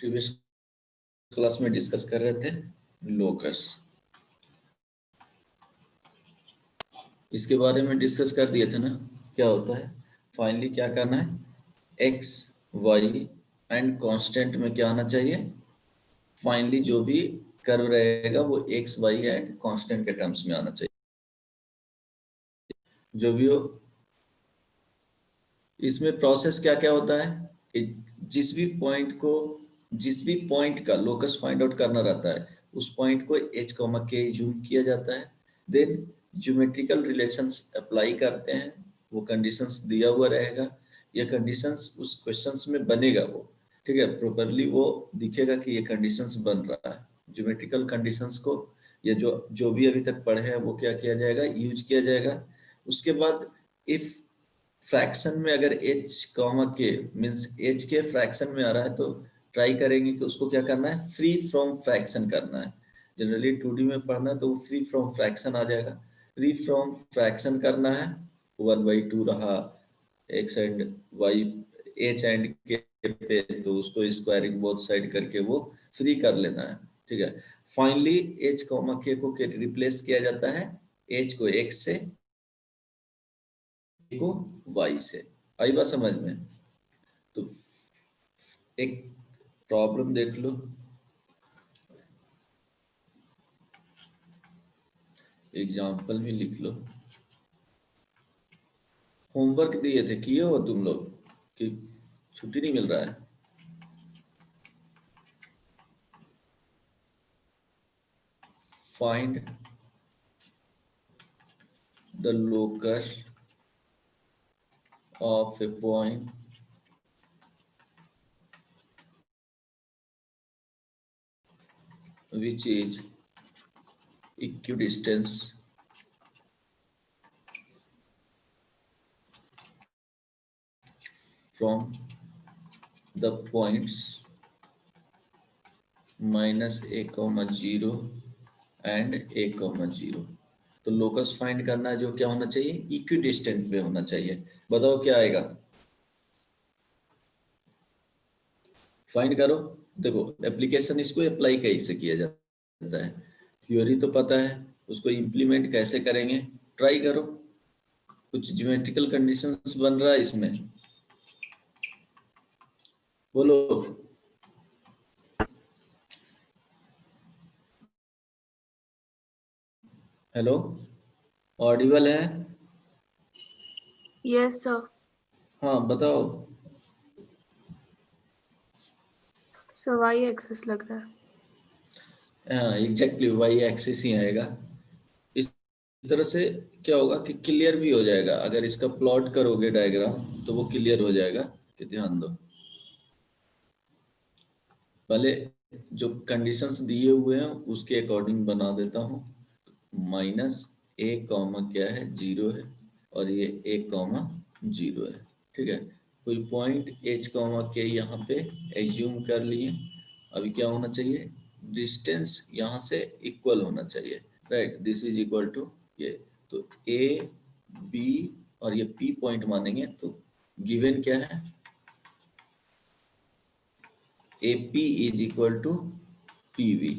Previous class में discuss कर रहे थे लोकस, इसके बारे में डिस्कस कर दिए थे ना। क्या होता है फाइनली, क्या करना है, एक्स वाई एंड कांस्टेंट में क्या आना चाहिए, फाइनली जो भी कर्व रहेगा वो एक्स वाई एंड कांस्टेंट के टर्म्स में आना चाहिए। जो भी हो, इसमें प्रोसेस क्या क्या होता है कि जिस भी पॉइंट का लोकस फाइंड आउट करना रहता है, उस पॉइंट को एच कॉमा के जूम किया जाता है, देन ज्योमेट्रिकल रिलेशंस अप्लाई करते हैं, वो कंडीशंस दिया हुआ रहेगा, ये कंडीशंस उस क्वेश्चंस में बनेगा वो, ठीक है, प्रॉपरली वो दिखेगा कि ये कंडीशंस बन रहा है। ज्योमेट्रिकल कंडीशंस को ये जो जो भी अभी तक पढ़े हैं वो क्या किया जाएगा, यूज किया जाएगा। उसके बाद इफ फ्रैक्शन में अगर एच कॉमा के मीन्स एच के फ्रैक्शन में आ रहा है तो ट्राई करेंगे कि उसको क्या करना है, फ्री फ्रॉम फ्रैक्शन करना है। जनरली 2D में पढ़ना है तो वो फ्री फ्रॉम फ्रैक्शन आ जाएगा, फ्री फ्रॉम फ्रैक्शन करना है। 1/2 रहा x and y h and k पे, तो उसको स्क्वायरिंग बोथ साइड करके वो फ्री कर लेना है, ठीक है। फाइनली एच कॉमा के को रिप्लेस किया जाता है, एच को एक्स से, को वाई से। आई बात समझ में? तो एक प्रॉब्लम देख लो, एग्जाम्पल भी लिख लो। होमवर्क दिए थे, किए हो तुम लोग कि छुट्टी नहीं मिल रहा है? Find the locus of a point which is equidistant from the points -a, 0 and a, 0। तो लोकस फाइंड करना है जो क्या होना चाहिए, इक्विडिस्टेंट पे होना चाहिए। बताओ क्या आएगा, फाइंड करो। देखो एप्लीकेशन इसको अप्लाई कैसे किया जाता है, थ्योरी तो पता है, उसको इम्प्लीमेंट कैसे करेंगे ट्राई करो। कुछ ज्योमेट्रिकल कंडीशंस बन रहा है इसमें, बोलो। हेलो, ऑडिबल है? Yes sir. हाँ बताओ। सर वाई एक्सिस लग रहा है। हाँ एग्जैक्टली वाई एक्सिस ही आएगा। इस तरह से क्या होगा कि क्लियर भी हो जाएगा, अगर इसका प्लॉट करोगे डायग्राम तो वो क्लियर हो जाएगा। कि ध्यान दो, पहले जो कंडीशंस दिए हुए हैं उसके अकॉर्डिंग बना देता हूँ। -a, क्या है, 0 है, और ये a, 0 है, ठीक है। कोई पॉइंट h, के यहाँ पे एज्यूम कर लिए। अभी क्या होना चाहिए, डिस्टेंस यहाँ से इक्वल होना चाहिए, right, this is equal to ये। तो a b और ये p पॉइंट मानेंगे तो गिवन क्या है, AP is equal to PV।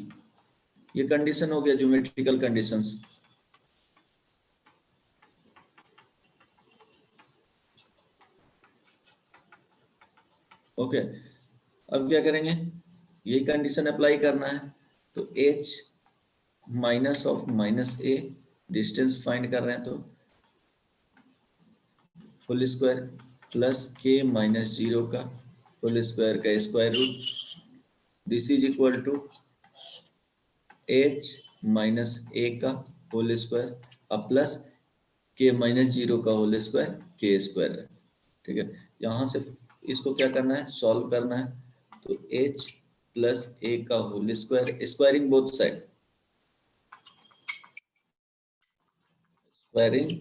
ये कंडीशन हो गया ज्योमेट्रिकल कंडीशंस। ओके, अब क्या करेंगे, यही कंडीशन अप्लाई करना है। तो h -a, डिस्टेंस फाइंड कर रहे हैं तो होल स्क्वायर प्लस k -0 का होल स्क्वायर का square root, this is equal to h -a का होल स्क्वायर अब प्लस k -0 का होल स्क्वायर k स्क्वायर है, ठीक है। यहाँ से इसको क्या करना है, सॉल्व करना है। तो h + a का whole square, squaring both side, squaring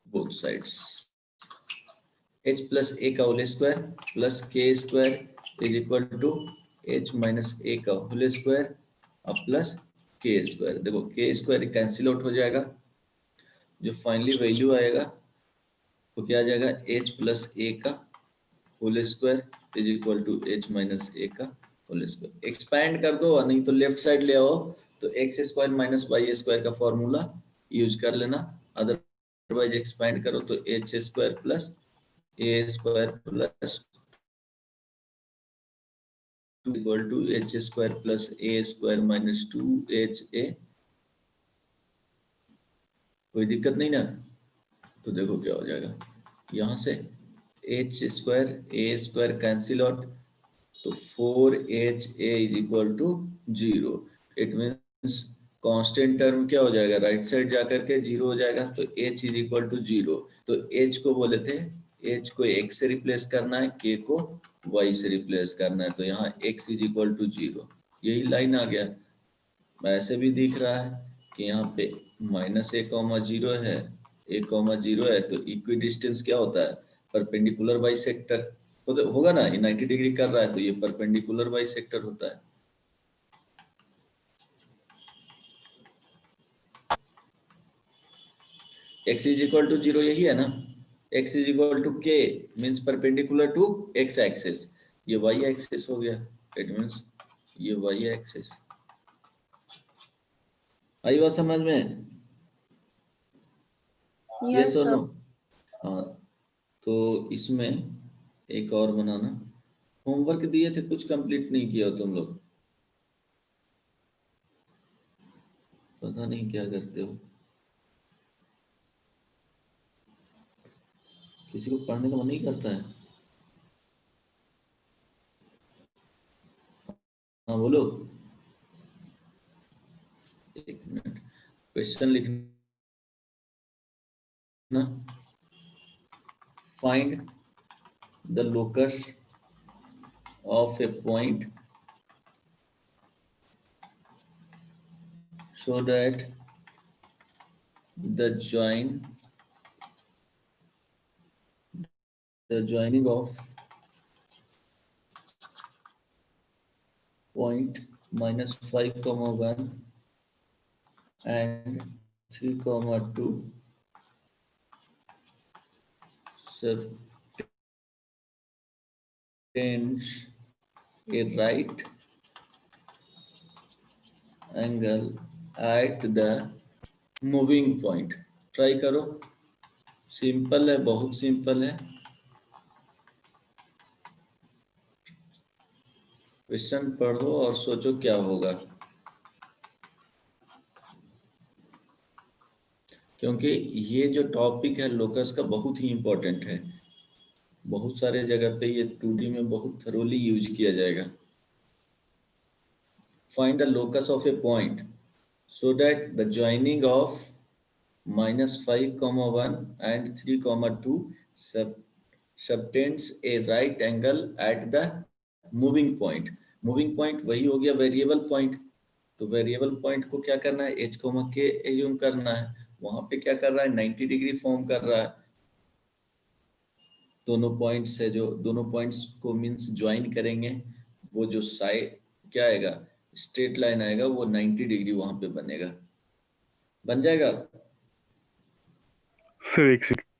both sides, h + a का whole square plus k square is equal to h - a का होल स्क्वायर अब प्लस k स्क्वायर। देखो k स्क्वायर कैंसिल आउट हो जाएगा, जो finally value आएगा वो क्या आ जाएगा, h + a का whole square is equal to h minus a का होल स्क्वायर। एक्सपैंड कर दो, और नहीं तो लेफ्ट साइड ले आओ तो x square minus y square का फॉर्मूला यूज कर लेना। अदरवाइज एक्सपैंड करो तो h square plus a square plus equal to h square plus a square minus 2ha। कोई दिक्कत नहीं ना? तो देखो क्या हो जाएगा, यहाँ से h square a square cancel out, तो 4ha is equal to 0। It means constant term क्या हो जाएगा, राइट साइड जाकर के 0 हो जाएगा, तो h इज इक्वल टू 0। तो h को बोले थे, h को x से रिप्लेस करना है, k को y से रिप्लेस करना है, तो यहाँ x इज इक्वल टू 0। यही लाइन आ गया। ऐसे भी दिख रहा है कि यहाँ पे माइनस a कॉमा 0 है, a कॉमा 0 है, तो इक्वी डिस्टेंस क्या होता है, परपेंडिकुलर बाइसेक्टर होगा ना। ये 90 डिग्री कर रहा है तो ये परपेंडिकुलर बाइसेक्टर होता है। x इज इक्वल टू 0 यही है ना, x is equal to k means perpendicular to x axis, ये y एक्सिस हो गया। इट मीन्स ये y एक्सिस। आई बात समझ में? ये यस सुनो, सर। हाँ, तो इसमें एक और बनाना। होमवर्क दिए थे, कुछ कंप्लीट नहीं किया हो तुम लोग, पता नहीं क्या करते हो। किसी को पढ़ने का मन नहीं करता है? हाँ बोलो। एक मिनट, क्वेश्चन लिखना। Find the locus of a point so that the joining of point minus 5 comma 1 and 3 comma 2 subtends a right angle at the moving point। Try करो, सिंपल है, बहुत सिंपल है। क्वेश्चन पढ़ो और सोचो क्या होगा, क्योंकि ये जो टॉपिक है लोकस का बहुत ही इंपॉर्टेंट है। बहुत सारे जगह पे ये 2D में बहुत थरोली यूज किया जाएगा। Find the locus of a point so that the joining of minus 5 comma 1 and 3 comma 2 subtends a right angle at the moving point। moving point वही हो गया वेरिएबल पॉइंट। तो वेरिएबल पॉइंट को क्या करना है, h कोमा k एज्यूम करना है। वहां पे क्या कर रहा है, 90 डिग्री फॉर्म कर रहा है। दोनों पॉइंट्स है, जो दोनों पॉइंट्स को मींस ज्वाइन करेंगे, वो जो साइड क्या आएगा, स्ट्रेट लाइन आएगा, वो 90 डिग्री वहां पे बनेगा, बन जाएगा। सर एक सेकंड।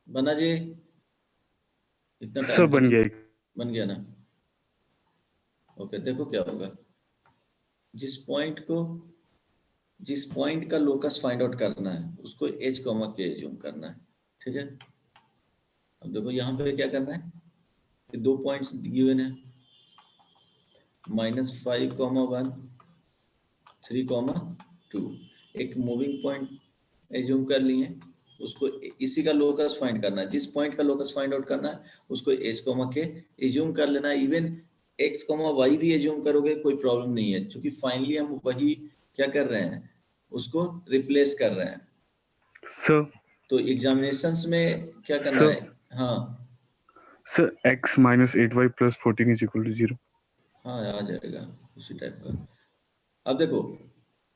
बना जी, इतना सर टाइम तो बन नहीं, गया। बन गया ना? ओके, देखो क्या होगा। जिस पॉइंट को जिस पॉइंट का लोकस फाइंड आउट करना है उसको एच कॉमा के एज्यूम करना है, ठीक है। अब देखो यहाँ पे क्या करना है कि 2 पॉइंट्स गिवन है, -5,1 3,2, एक मूविंग पॉइंट एज्यूम कर लिए, उसको इसी का लोकस फाइंड करना है, जिस पॉइंट का लोकस फाइंड आउट करना है उसको एच कॉमा के एज्यूम कर लेना है। इवन एक्स कॉमा वाई भी एज्यूम करोगे कोई प्रॉब्लम नहीं है, क्योंकि फाइनली हम वही क्या कर रहे हैं, उसको रिप्लेस कर रहे हैं। सर तो एग्जामिनेशंस में क्या करना सर है, हाँ सर x - 8y + 14 = 0। हाँ आ जाएगा उसी टाइप का। अब देखो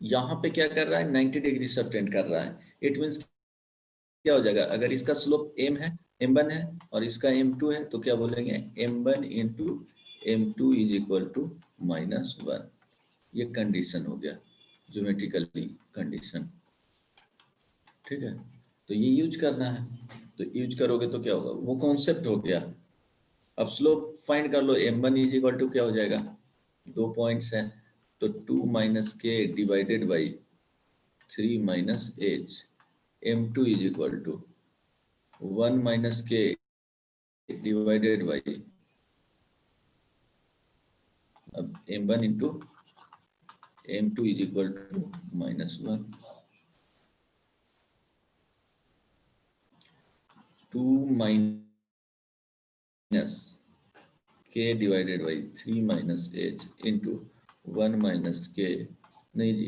यहाँ पे क्या कर रहा है, 90 डिग्री सबटेंड कर रहा है। इट मीन्स क्या हो जाएगा, अगर इसका स्लोप m है, m1 है और इसका m2 है, तो क्या बोलेंगे m1 × m2 = -1। ये कंडीशन हो गया, ज्योमेट्रिकली कंडीशन, ठीक है। तो ये यूज करना है, तो यूज करोगे तो क्या होगा, वो कॉन्सेप्ट हो गया। अब स्लोप फाइंड कर लो, m1 = क्या हो जाएगा, 2 पॉइंट्स हैं तो 2 - k / 3 - h, m2 = 1 - k / अब m1 × m2 = -1, 2 - k / 3 - h × 1 - k, नहीं जी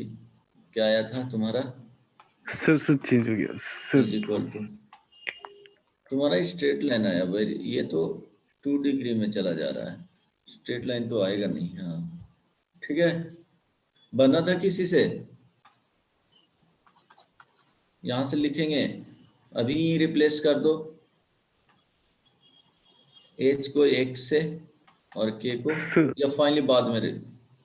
क्या आया था तुम्हारा, सर चेंज हो गया सर। = तुम्हारा स्ट्रेट लाइन आया भाई, ये तो 2 डिग्री में चला जा रहा है, स्ट्रेट लाइन तो आएगा नहीं। हाँ ठीक है, बना था किसी से, यहां से लिखेंगे, अभी रिप्लेस कर दो h को x से और k को, सर या फाइनली बाद में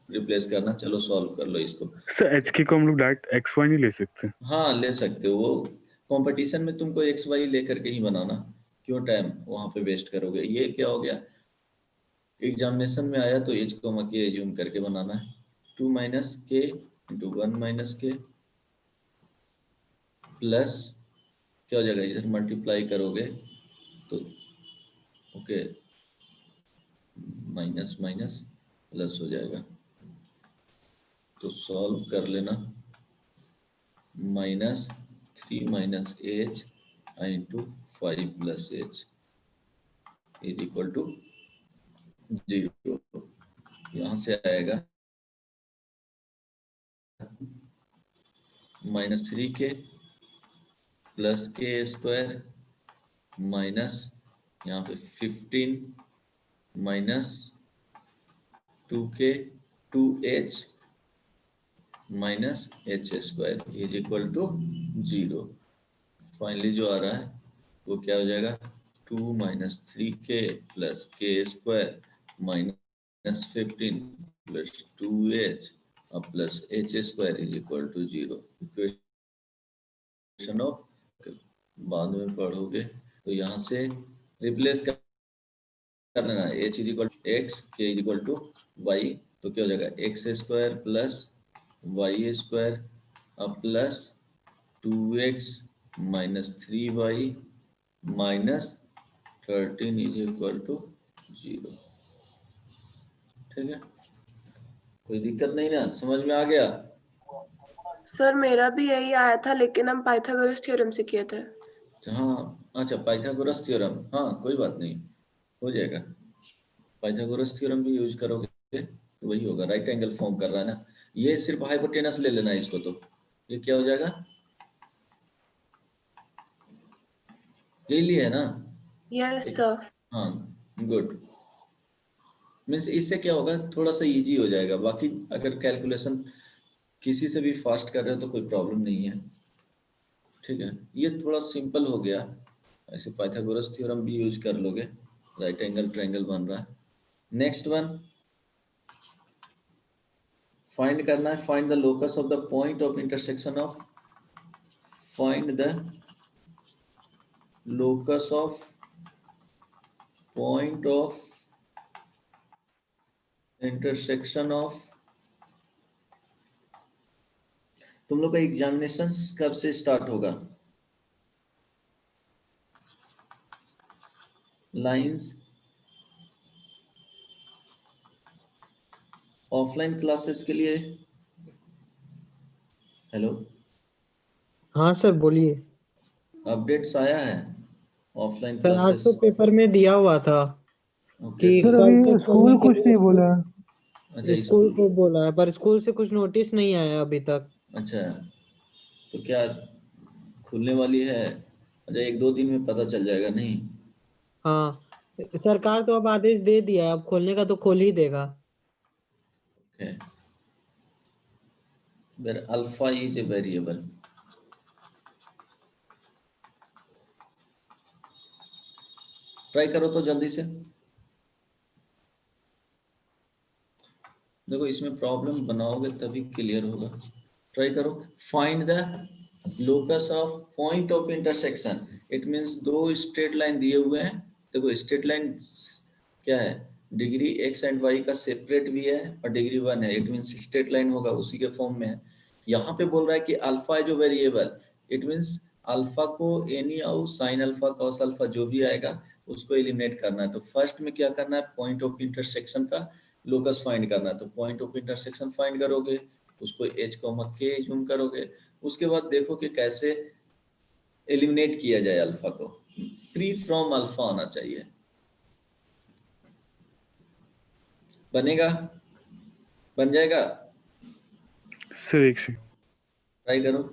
रिप्लेस करना। चलो सॉल्व कर लो इसको। सर h को हम लोग डायरेक्ट xy नहीं ले सकते। हाँ ले सकते हो, वो कंपटीशन में तुमको एक्स वाई लेकर के ही बनाना, क्यों टाइम वहां पे वेस्ट करोगे। ये क्या हो गया, एग्जामिनेशन में आया तो एच को के एज्यूम करके बनाना है, 2 - k × 1 - k प्लस क्या हो जाएगा, इधर मल्टीप्लाई करोगे तो ओके माइनस माइनस प्लस हो जाएगा, तो सॉल्व कर लेना, -3 - h × 5 + h = 0। यहाँ से आएगा -3k + k² माइनस यहाँ पे 15 - 2k 2h - h² = 0। फाइनली जो आ रहा है वो क्या हो जाएगा, 2 - 3k + k² - 15 + 2h + h² = 0। Equation of, बाद में पढ़ोगे तो यहाँ से रिप्लेस करना है, h = x, k = y, तो क्या हो जाएगा x² + y² plus 2x - 3y - 13 = 0। ठीक है, कोई दिक्कत नहीं ना, समझ में आ गया। सर मेरा भी यही आया था, लेकिन हम पाइथागोरस थ्योरम से किए थे। हाँ अच्छा, पाइथागोरस थ्योरम, हाँ कोई बात नहीं, हो जाएगा। पाइथागोरस थ्योरम भी यूज करोगे तो वही होगा, राइट एंगल फॉर्म कर रहा है ना। ये सिर्फ हाइपोटेनस ले लेना है इसको, तो ये क्या हो जाएगा, ले लिया है ना। Yes sir. हाँ गुड, मीन्स इससे क्या होगा, थोड़ा सा इजी हो जाएगा। बाकी अगर कैलकुलेशन किसी से भी फास्ट कर रहे हो तो कोई प्रॉब्लम नहीं है, ठीक है। ये थोड़ा सिंपल हो गया, ऐसे पाइथागोरस थ्योरम भी यूज कर लोगे, राइट एंगल ट्रायंगल बन रहा है। नेक्स्ट वन फाइंड करना है, find the locus of the point of intersection of, find the locus of point of intersection of तुम लोग का एग्जामिनेशन कब से स्टार्ट होगा? लाइंस ऑफलाइन क्लासेस के लिए। हेलो, हाँ सर बोलिए। अपडेट्स आया है ऑफलाइन सर आज क्लासेस? तो पेपर में दिया हुआ था ओके, कि तो सर कल से अभी खोलने स्कूल के कुछ लिए नहीं बोला है। अच्छा स्कूल को बोला है, पर स्कूल से कुछ नोटिस नहीं आया अभी तक। अच्छा, तो क्या खुलने वाली है? अच्छा, 1-2 दिन में पता चल जाएगा नहीं? हाँ सरकार तो अब आदेश दे दिया है, अब खोलने का तो खोल ही देगा। Okay, where alpha is a variable. Try करो तो जल्दी से। देखो इसमें प्रॉब्लम बनाओगे तभी क्लियर होगा। ट्राई करो। Find the locus of point of intersection. It means दो स्ट्रेट लाइन दिए हुए हैं। देखो स्ट्रेट लाइन क्या है? डिग्री एक्स एंड वाई का सेपरेट भी है और डिग्री 1 है। इट मींस स्ट्रेट लाइन होगा, उसी के फॉर्म में है। यहाँ पे बोल रहा है कि अल्फा है जो वेरिएबल। इट मींस अल्फा को एनी आउ साइन अल्फा कॉस अल्फा जो भी आएगा उसको एलिमिनेट करना है। तो फर्स्ट में क्या करना है? पॉइंट ऑफ इंटरसेक्शन का लोकस फाइंड करना है। तो पॉइंट ऑफ इंटरसेक्शन फाइंड करोगे, उसको एच कॉमा के जूम करोगे, उसके बाद देखो कि कैसे एलिमिनेट किया जाए अल्फा को। फ्री फ्रॉम अल्फा आना चाहिए। बनेगा? बन जाएगा? सर एक सेकंड। ट्राई करो।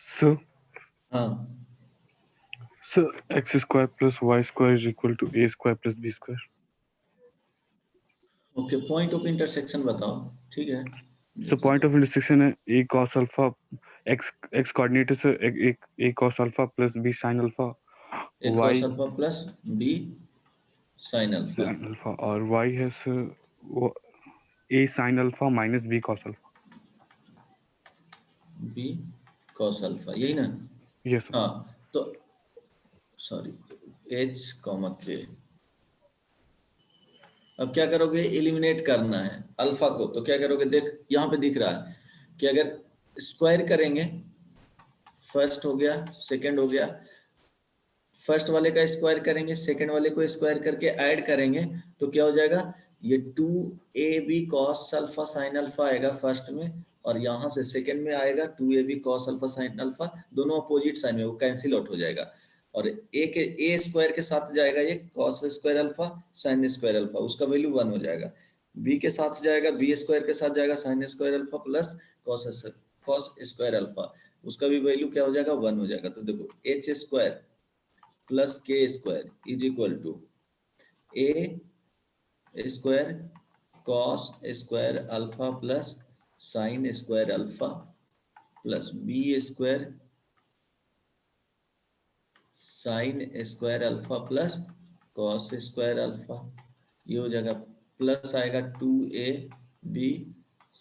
सर हाँ, sir X square plus Y square is equal to A square plus B square. Okay, point of intersection बताओ। ठीक है, सो पॉइंट ऑफ इंटरसेक्शन है A cos alpha, X X coordinate है sir एक A cos alpha plus B sine alpha, A Y cos alpha plus B sine alpha. Sine alpha, और Y है sir वो A sine alpha minus B cos alpha. B cos alpha, यही ना? Yes sir. हाँ, तो sorry, H comma के। अब क्या करोगे? एलिमिनेट करना है अल्फा को। तो क्या करोगे? देख यहाँ पे दिख रहा है कि अगर स्क्वायर करेंगे फर्स्ट हो गया, सेकंड हो गया, फर्स्ट वाले का स्क्वायर करेंगे, सेकंड वाले को स्क्वायर करके ऐड करेंगे तो क्या हो जाएगा, ये 2ab cos alpha sin alpha आएगा फर्स्ट में, और यहाँ से सेकंड में आएगा 2ab cos alpha sin alpha, दोनों अपोजिट साइन में, वो कैंसिल आउट हो जाएगा, और a स्क्वायर के साथ जाएगा ये cos square alpha sin square alpha, उसका वैल्यू 1 हो जाएगा, b के साथ जाएगा, b स्क्वायर के साथ जाएगा sin square alpha plus cos square alpha, उसका भी वैल्यू क्या हो जाएगा, 1 हो जाएगा। तो देखो h square plus K square is equal to A square cos square alpha plus sine square alpha plus B square sine square alpha plus cos square alpha, ये हो जाएगा, प्लस आएगा 2ab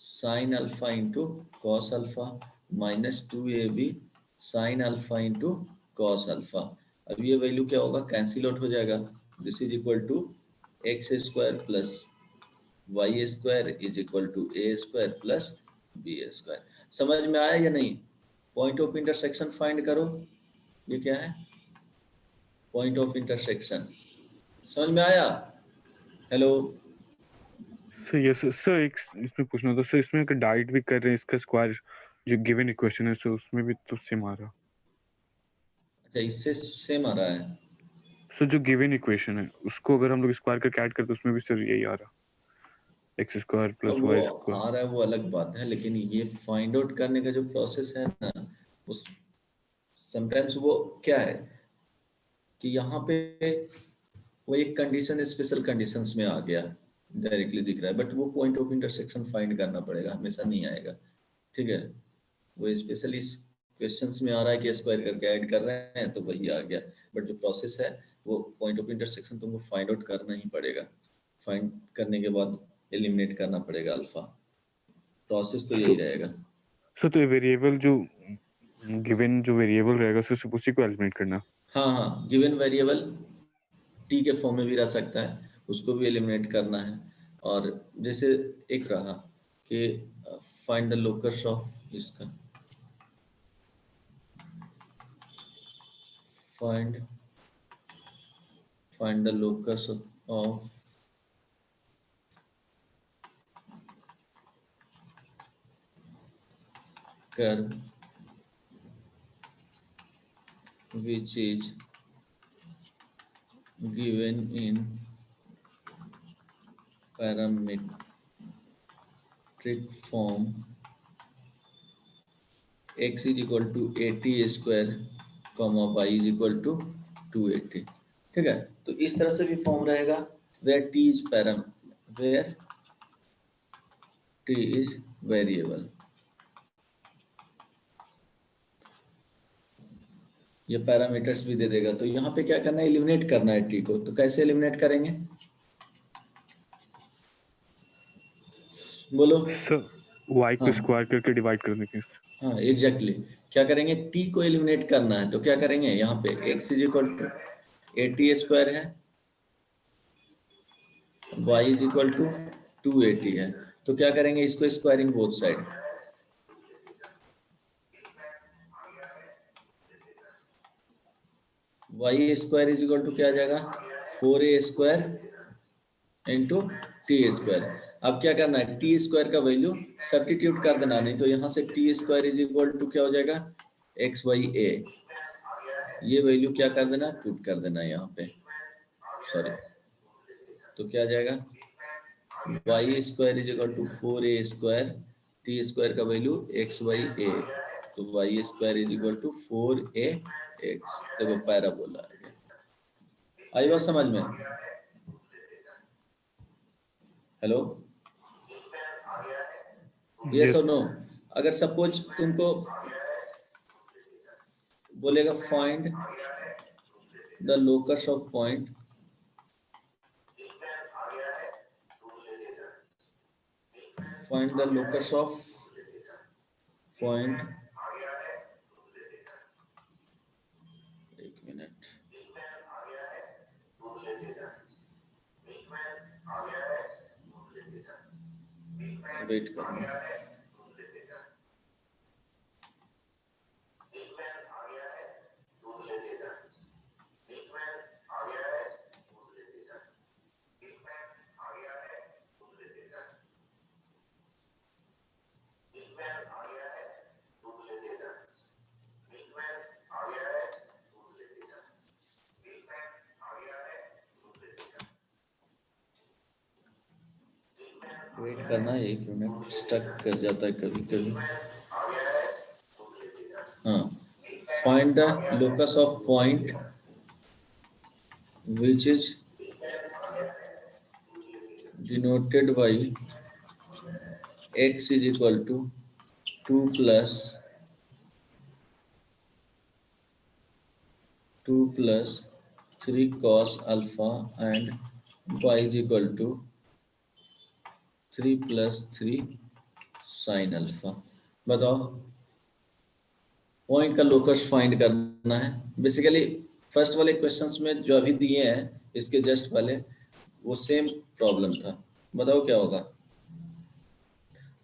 sine alpha into cos alpha minus 2ab sine alpha into cos alpha. अब ये value क्या होगा, cancel out हो जाएगा, this is equal to X square plus Y square is equal to A square plus B square. समझ में आया या नहीं? पॉइंट ऑफ इंटरसेक्शन फाइंड करो, ये क्या है, पॉइंट ऑफ इंटरसेक्शन, समझ में आया? हेलो सर यस सर, एक इसमें पूछना था सर, इसमें अगर डाइट भी कर रहे हैं इसका स्क्वायर जो गिवन इक्वेशन है, सर उसमें भी तो सेम आ रहा। अच्छा, इससे सेम आ रहा है, सर जो गिवन इक्वेशन है उसको अगर हम लोग स्क्वायर करके ऐड करते उसमें भी सर यही आ रहा, एक्स स्क्वायर प्लस अब वो वाई स्क्वायर। आ रहा है वो अलग बात है, लेकिन ये फाइंड आउट करने का जो प्रोसेस है ना, उस समटाइम्स वो क्या है कि यहाँ पे वो एक कंडीशन स्पेशल कंडीशंस में आ गया, डायरेक्टली दिख रहा है, बट वो पॉइंट ऑफ इंटरसेक्शन फाइंड करना पड़ेगा, हमेशा नहीं आएगा, ठीक है, वो स्पेशली क्वेश्चंस में आ रहा है कि स्क्वायर करके ऐड कर रहे हैं तो वही आ गया, बट जो प्रोसेस है वो पॉइंट ऑफ इंटरसेक्शन तुमको फाइंड आउट करना ही पड़ेगा, फाइंड करने के बाद एलिमिनेट करना पड़ेगा अल्फा, प्रोसेस तो यही रहेगा। सर तो वेरिएबल जो गिवन जो वेरिएबल रहेगा सर उसी को एलिमिनेट करना। हाँ हाँ, गिवन वेरिएबल टी के फॉर्म में भी रह सकता है, उसको भी एलिमिनेट करना है, और जैसे एक रहा कि फाइंड द लोकस ऑफ इसका, find the locus of curve which is given in parametric form x is equal to 80 square comma y is equal to 280, ठीक है, तो इस तरह से भी फॉर्म रहेगा, where t is variable, ये पैरामीटर्स भी दे देगा, तो यहाँ पे क्या करना है, एलिमिनेट करना है टी को, तो कैसे एलिमिनेट करेंगे बोलो? सर y को हाँ स्क्वायर करके डिवाइड करने के। हाँ एग्जैक्टली, क्या करेंगे, टी को एलिमिनेट करना है, तो क्या करेंगे, यहाँ पे x is equal to 80 square है, y इज इक्वल टू 280 है, तो क्या करेंगे, इसको squaring both side, y square is equal to क्या आ जाएगा, 4a square into T square. अब क्या करना है, टी स्क्वायर का वैल्यू सब्स्टिट्यूट कर देना, नहीं तो यहाँ से T square is equal to क्या हो जाएगा, एक्स वाई ए, ये वैल्यू क्या कर देना, पुट कर देना यहाँ पे, सॉरी, तो क्या आ जाएगा, Y square is equal to 4a square, T square का वैल्यू एक्स वाई ए, तो Y square is equal to 4a X, देखो पैराबोला आ गया, आई बात समझ में? हेलो, यस और नो? अगर सपोज तुमको बोलेगा find the locus of point, find the locus of point, एक मिनट, वेट करना, करना, 1 मिनट, स्टक कर जाता है कभी कभी। हाँ, find the locus of point which is denoted by x is equal to 2 plus 3 cos alpha and y is equal to 3 plus 3 sin alpha। बताओ, पॉइंट का लोकस फाइंड करना है। बेसिकली फर्स्ट वाले क्वेश्चंस में जो अभी दिए हैं इसके जस्ट पहले वो सेम प्रॉब्लम था। बताओ क्या होगा।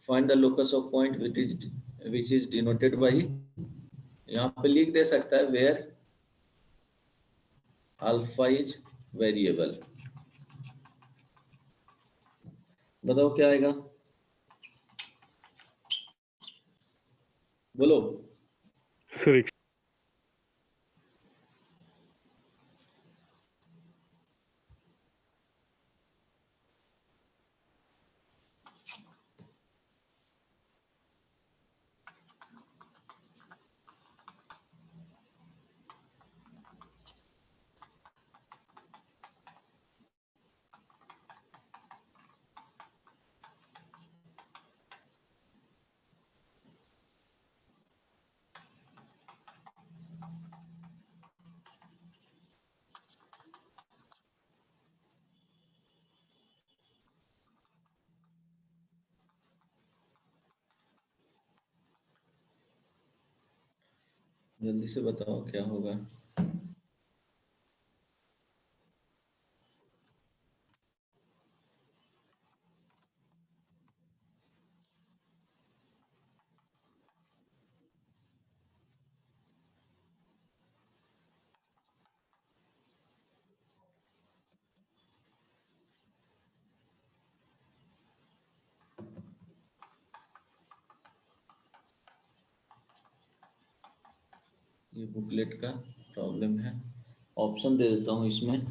Find the locus of point which is denoted by, यहाँ पे लिख दे सकता है वेयर अल्फा इज वेरिएबल। बताओ क्या आएगा, बोलो। सर जल्दी से बताओ क्या होगा। ये बुकलेट का प्रॉब्लम है। ऑप्शन दे देता हूँ इसमें,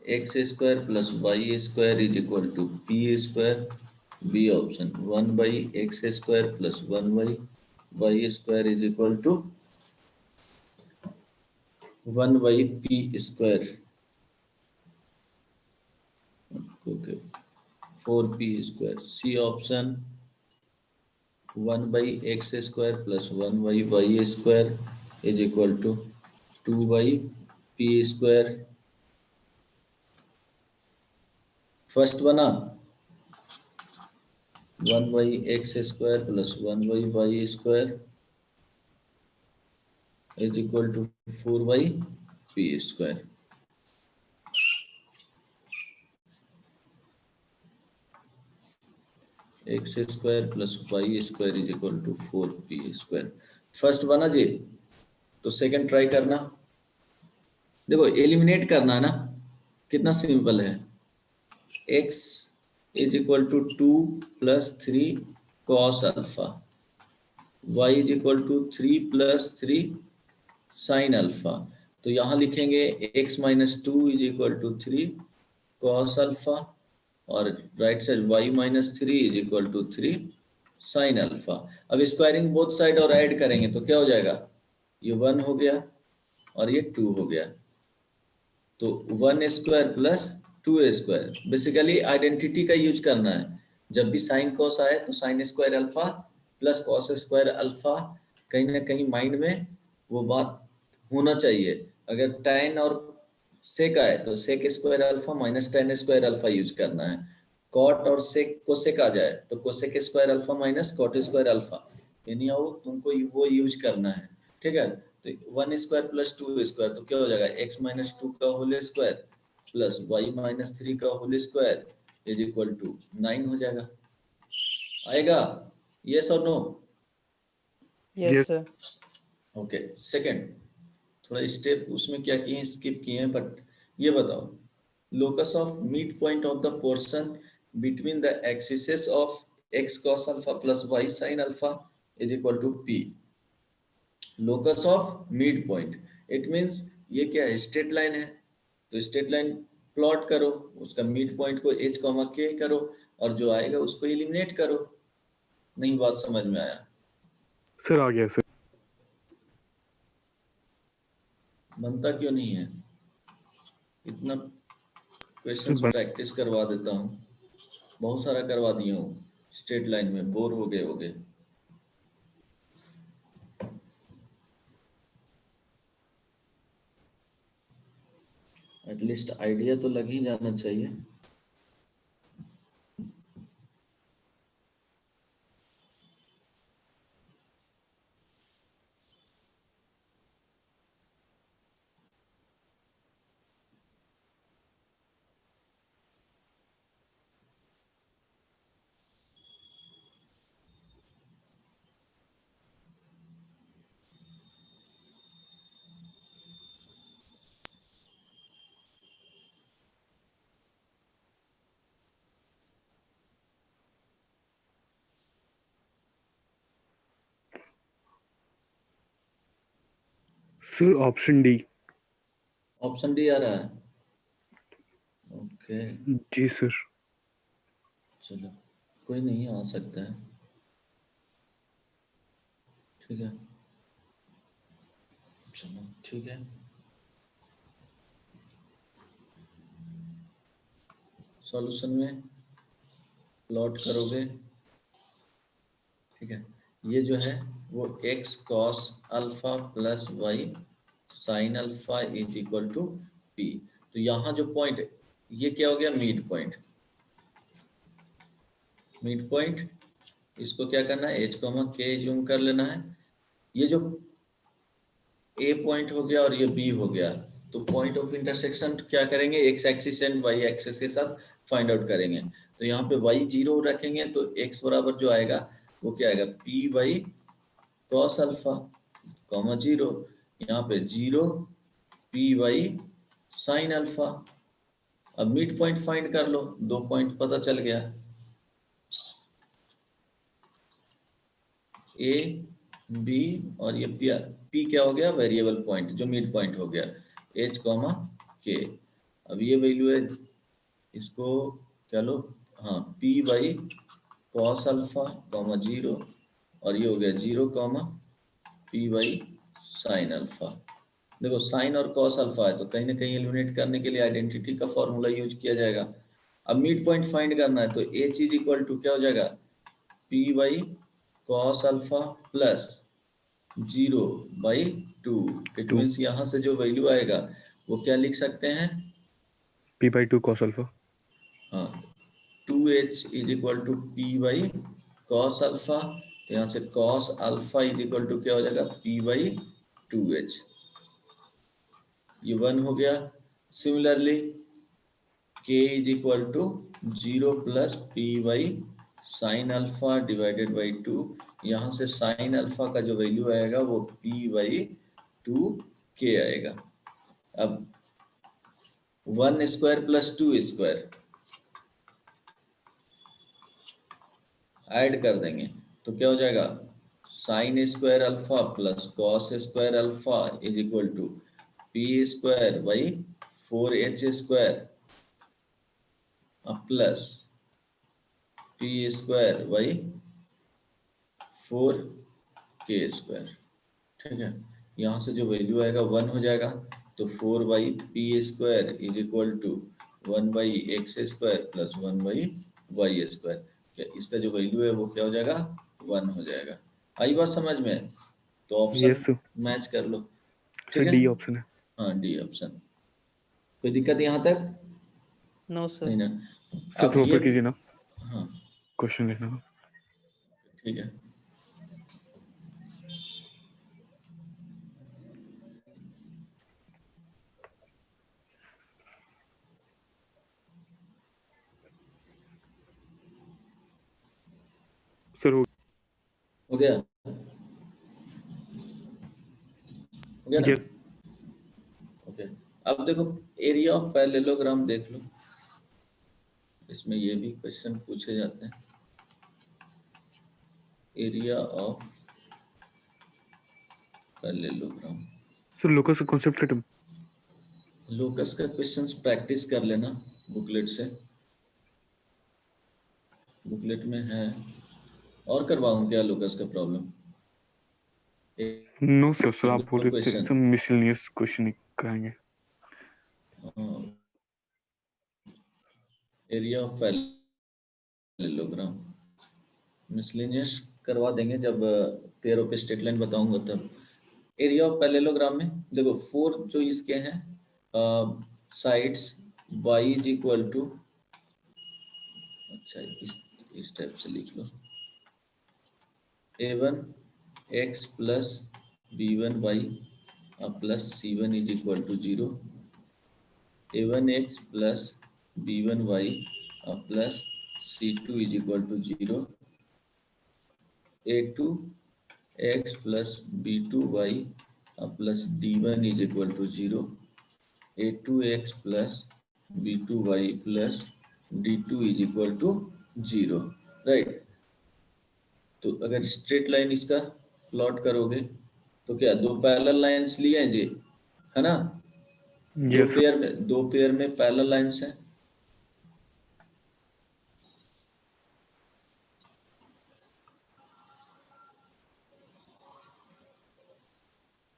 X square plus Y square is equal to P square. B option 1/x square plus 1/y square is equal to 1/p square, okay 4p square. C option 1/x square plus 1/y square is equal to 2/p square. First बना 1/x square plus 1/y square is equal to 4/p square. X square plus Y square is equal to 4p square. First बना जी, तो second try करना। देखो eliminate करना है ना, कितना सिंपल है। x is equal to 2 plus 3 cos alpha, y is equal to 3 plus 3 sine alpha. तो यहाँ लिखेंगे x minus 2 is equal to 3 cos alpha, और right side y minus 3 is equal to 3 sine alpha. अब squaring both side और add करेंगे तो क्या हो जाएगा, ये 1 हो गया और ये 2 हो गया, तो 1 square plus 2 square. Basically identity का यूज करना है। जब भी साइन कॉस आए तो sign square alpha plus cos square alpha, कहीं ना कहीं माइंड में वो बात होना चाहिए। अगर tan और सेक आए तो sec square alpha minus tan square alpha use करना है। कॉट और सेक कोसेक आ जाए तो cosec square alpha minus cot square alpha, यानी तुमको वो यूज करना है। ठीक है, तो 1 स्क्वायर प्लस 2 स्क्वायर तो क्या हो जाएगा, x माइनस 2 का whole square plus y minus 3 का whole square is equal to 9 हो जाएगा। आएगा, यस और no? Yes sir. Okay, second थोड़ा स्टेप उसमें क्या किए, स्किप किए हैं, बट ये बताओ, locus of mid point of the portion between the axes of x cos alpha plus y sin alpha is equal to p। Locus of mid point, it means ये क्या है, स्ट्रेट लाइन है, तो straight line plot करो, उसका mid point को h, k करो और जो आएगा उसको एलिमिनेट करो। नहीं बात समझ में आया? सर आ गया सर। बनता क्यों नहीं है? इतना क्वेश्चंस बन- प्रैक्टिस करवा देता हूँ, बहुत सारा करवा दिया हूँ, स्ट्रेट लाइन में बोर हो गए। एटलीस्ट आइडिया तो लग ही जाना चाहिए। Sir option D. Option D आ रहा है? ओके जी सर। चलो कोई नहीं, आ सकता है, ठीक है, चलो ठीक है। सॉल्यूशन में प्लॉट करोगे, ठीक है, ये जो है वो x cos alpha plus Y sine alpha is equal to p। तो यहाँ जो पॉइंट है ये क्या हो गया? Mid point. मिड पॉइंट इसको क्या करना है? h, k जूम कर लेना है। ये जो a पॉइंट हो गया और ये b हो गया, तो पॉइंट ऑफ इंटरसेक्शन क्या करेंगे? x axis and y axis के साथ फाइंड आउट करेंगे। तो यहाँ पे y 0 रखेंगे तो x बराबर जो आएगा वो क्या आएगा? p by cos alpha comma 0, यहाँ पे 0 p बाई साइन अल्फा। अब मिड पॉइंट फाइंड कर लो, 2 पॉइंट पता चल गया, a b और ये p क्या हो गया? वेरिएबल पॉइंट जो मिड पॉइंट हो गया, h, k। अब ये वैल्यू है, इसको क्या लो? हाँ, p by cos alpha comma 0 और ये हो गया 0 p बाई साइन अल्फा। देखो साइन और कॉस अल्फा है तो कहीं ना कहीं एलिमिनेट करने के लिए आइडेंटिटी का फॉर्मूला यूज किया जाएगा। अब मिड पॉइंट फाइंड करना है तो h इज इक्वल टू क्या हो जाएगा? p by cos alpha plus 0 by 2। It 2 means यहाँ से जो वैल्यू आएगा वो क्या लिख सकते हैं? p/2 cos alpha. हाँ, 2h is equal to p by cos alpha, तो यहाँ से cos alpha is equal to क्या हो जाएगा? p by 2h। ये 1 हो गया। Similarly k is equal to 0 plus p by sine alpha divided by 2। यहाँ से साइन अल्फा का जो वैल्यू आएगा वो p बाई 2k आएगा। अब 1 स्क्वायर प्लस 2 स्क्वायर ऐड कर देंगे तो क्या हो जाएगा? Sine square alpha plus cos square alpha is equal to p square by 4h square plus p square by 4k square, ठीक है। यहाँ से जो वैल्यू आएगा 1 हो जाएगा, तो 4 by P square is equal to 1 by X square plus 1 by Y square. क्या इसका जो वैल्यू है वो क्या हो जाएगा? 1 हो जाएगा। आई बात समझ में? तो यस ऑप्शन सर। मैच कर लो, सर ठीक है। डी ऑप्शन है। हाँ डी ऑप्शन। कोई दिक्कत यहाँ तक? नो नहीं सर। ना? सर अब थोड़ा ये ऊपर कीजिए ना, हाँ क्वेश्चन लिखना। ठीक है। सर हो गया? हो गया ना? Yes okay. अब देखो एरिया ऑफ पैरेललोग्राम देख लो, इसमें ये भी क्वेश्चन पूछे जाते हैं। Area of parallelogram, sir locus concept locus का क्वेश्चंस प्रैक्टिस कर लेना बुकलेट से, बुकलेट में है। और करवाऊं क्या लोकस का प्रॉब्लम? नो सर, सर आप बोल रहे थे क्वेश्चन सब मिसलेनियस क्वेश्चन कराएंगे। एरिया ऑफ पैरेललोग्राम मिसलेनियस करवा देंगे जब पेयर ऑफ स्ट्रेट लाइन बताऊंगा तब। एरिया ऑफ पैरेललोग्राम में देखो 4 जो इसके हैं sides y is equal to, अच्छा इस टाइप से लिख लो, a1 x plus b1 y plus c1 is equal to 0, a1 x plus b1 y plus c2 is equal to 0, a2 x plus b2 y plus d1 is equal to 0, a2 x plus b2 y plus d2 is equal to 0, right. तो अगर straight line इसका plot करोगे तो क्या दो parallel lines लिए हैं जी, है ना? यस दो पेयर में पैरेलल लाइंस हैं।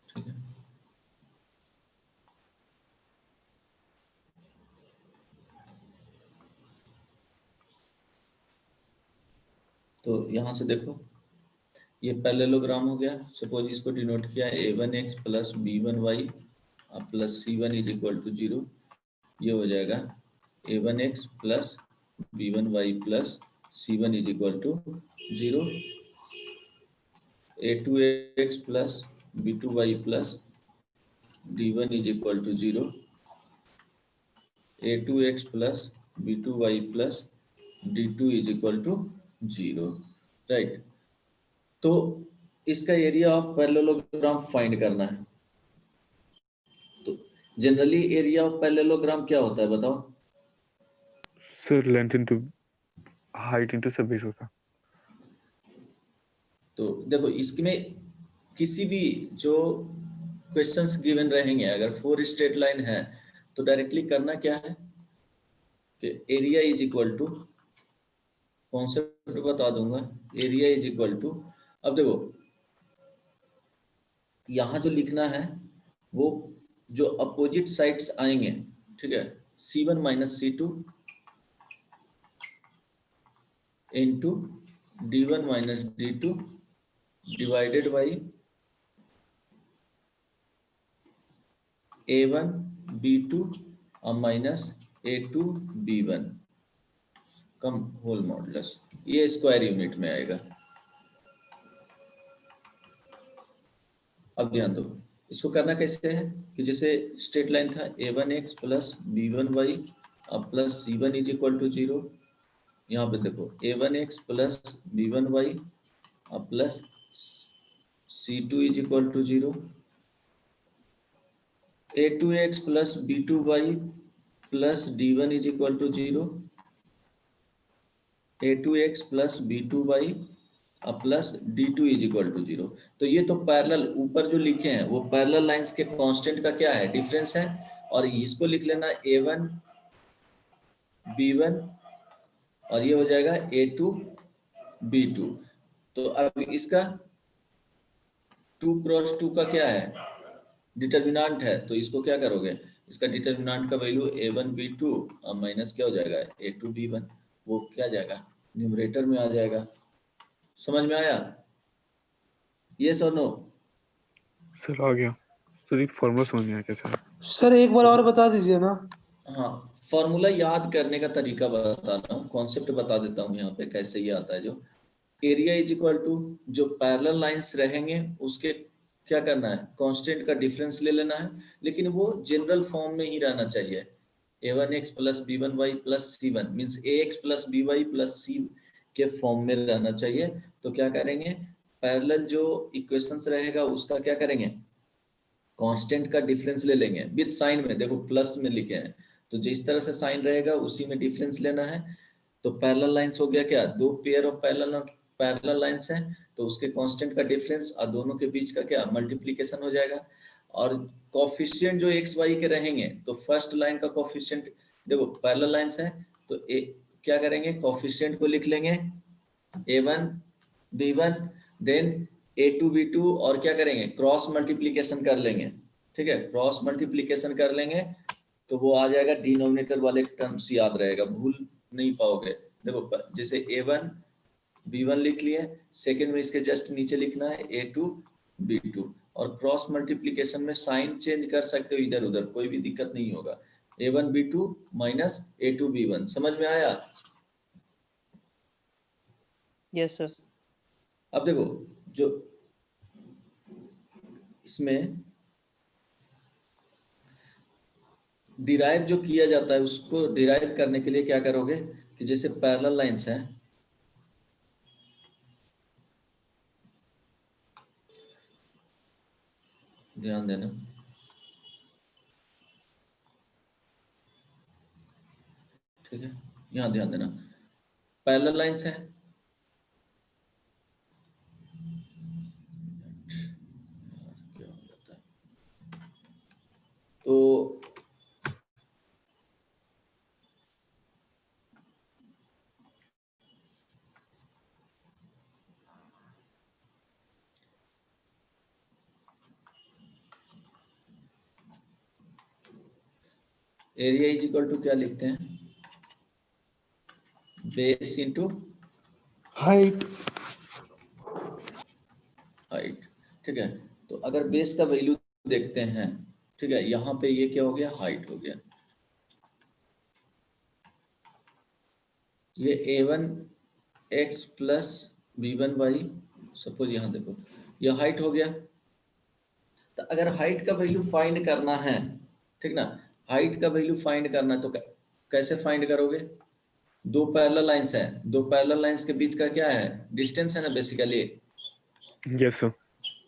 ठीक है, तो यहां से देखो ये पैरेललोग्राम हो गया। सपोज इसको डिनोट किया a1 x plus b1 y plus c1 is equal to 0। ये हो जाएगा a1 x plus b1 y plus c1 is equal to 0, a2 x plus b2 y plus d1 is equal to 0, a2 x plus b2 y plus d2 is equal to 0, right. तो इसका area of parallelogram find करना है। तो generally area of parallelogram क्या होता है बताओ? Sir length into height into सब बेस होता। तो देखो इसमें किसी भी जो क्वेश्चंस गिवन रहेंगे, अगर 4 स्ट्रेट लाइन है तो डायरेक्टली करना क्या है कि area is equal to, concept बता दूंगा, एरिया इज इक्वल टू, अब देखो यहां जो लिखना है वो जो अपोजिट साइड्स आएंगे, ठीक है, c1 minus c2 into d1 minus d2 divided by a1 b2 minus a2 b1 कम होल मॉडुलस, ये स्क्वायर यूनिट में आएगा। अब ध्यान दो इसको करना कैसे है कि जैसे स्ट्रेट लाइन था a1 x plus b1 y plus c1 is equal to 0। यहाँ पे देखो a1 x plus b1 y plus c2 is equal to 0, a2 x plus b2 y plus d1 is equal to 0, a2 x plus b2 y plus d2 is equal to 0। तो ये तो parallel ऊपर जो लिखे हैं वो parallel lines के constant का क्या है, डिफरेंस है। और इसको लिख लेना a1 b1 और ये हो जाएगा a2 b2। तो अब इसका 2 क्रॉस 2 का क्या है, डिटर्मिनेंट है। तो इसको क्या करोगे, इसका डिटर्मिनेंट का वैल्यू a1 b2 और माइनस क्या हो जाएगा a2 b1, वो क्या जाएगा न्यूमरेटर में आ जाएगा। समझ में आया? यस और नो? सर आ गया सर, एक फॉर्मूला समझ में आया कैसे? सर एक बार और बता दीजिए ना। हाँ, फॉर्मूला याद करने का तरीका बता रहा हूँ, कॉन्सेप्ट बता देता हूँ यहाँ पे कैसे ये आता है। जो एरिया इज इक्वल टू जो पैरेलल लाइंस रहेंगे उसके क्या करना है, कांस्टेंट का डिफरेंस ले लेना है, लेकिन वो जनरल फॉर्म में ही रहना चाहिए। a1x plus b1 y plus c1 means ax plus by plus c के फॉर्म में रहना चाहिए। तो क्या करेंगे, पैरेलल जो इक्वेशंस रहेगा उसका क्या करेंगे, कांस्टेंट का डिफरेंस ले लेंगे विद साइन में, देखो प्लस में लिखे हैं तो जिस तरह से साइन रहेगा उसी में डिफरेंस लेना है। तो पैरेलल लाइंस हो गया क्या, दो पेयर ऑफ पैरेलल लाइंस हैं तो उसके कांस्टेंट का डिफरेंस और दोनों के बीच का क्या मल्टीप्लिकेशन हो जाएगा। और कोफिशिएंट जो एक्स वाई के रहेंगे तो फर्स्ट लाइन का कोफिशिएंट देखो पैरेलल लाइंस है तो क्या करेंगे कोफिशिएंट को लिख लेंगे a1 b1 then a2 b2 और क्या करेंगे क्रॉस मल्टीप्लिकेशन कर लेंगे, ठीक है, क्रॉस मल्टीप्लिकेशन कर लेंगे तो वो आ जाएगा डिनोमिनेटर वाले टर्म्स याद रहेगा, भूल नहीं पाओगे। देखो जैसे a1 b1 लिख लिए, सेकंड में इसके जस्ट नीचे लिखना है a2 b2 और क्रॉस मल्टीप्लिकेशन में साइन चेंज कर सकते हो इधर उधर, कोई भी दिक्कत नहीं होगा। a1 b2 minus a2 b1, समझ में आया? Yes sir. अब देखो जो इसमें डिराइव जो किया जाता है उसको डिराइव करने के लिए क्या करोगे कि जैसे पैरेलल लाइंस हैं, ध्यान देना, ठीक है, यहां ध्यान देना, पैरेलल लाइंस है तो एरिया इज इक्वल टू क्या लिखते हैं, बेस इंटू हाइट। हाइट, ठीक है। तो अगर बेस का वैल्यू देखते हैं, ठीक है, यहाँ पे ये क्या हो गया, हाइट हो गया, ये a1 x plus b1 y, suppose यहाँ देखो ये हाइट हो गया। तो अगर हाइट का वैल्यू फाइंड करना है, ठीक ना, हाइट का वैल्यू फाइंड करना है तो कैसे फाइंड करोगे, दो पैरेलल लाइंस हैं, दो पैरेलल लाइंस के बीच का क्या है, डिस्टेंस है ना बेसिकली। Yes sir.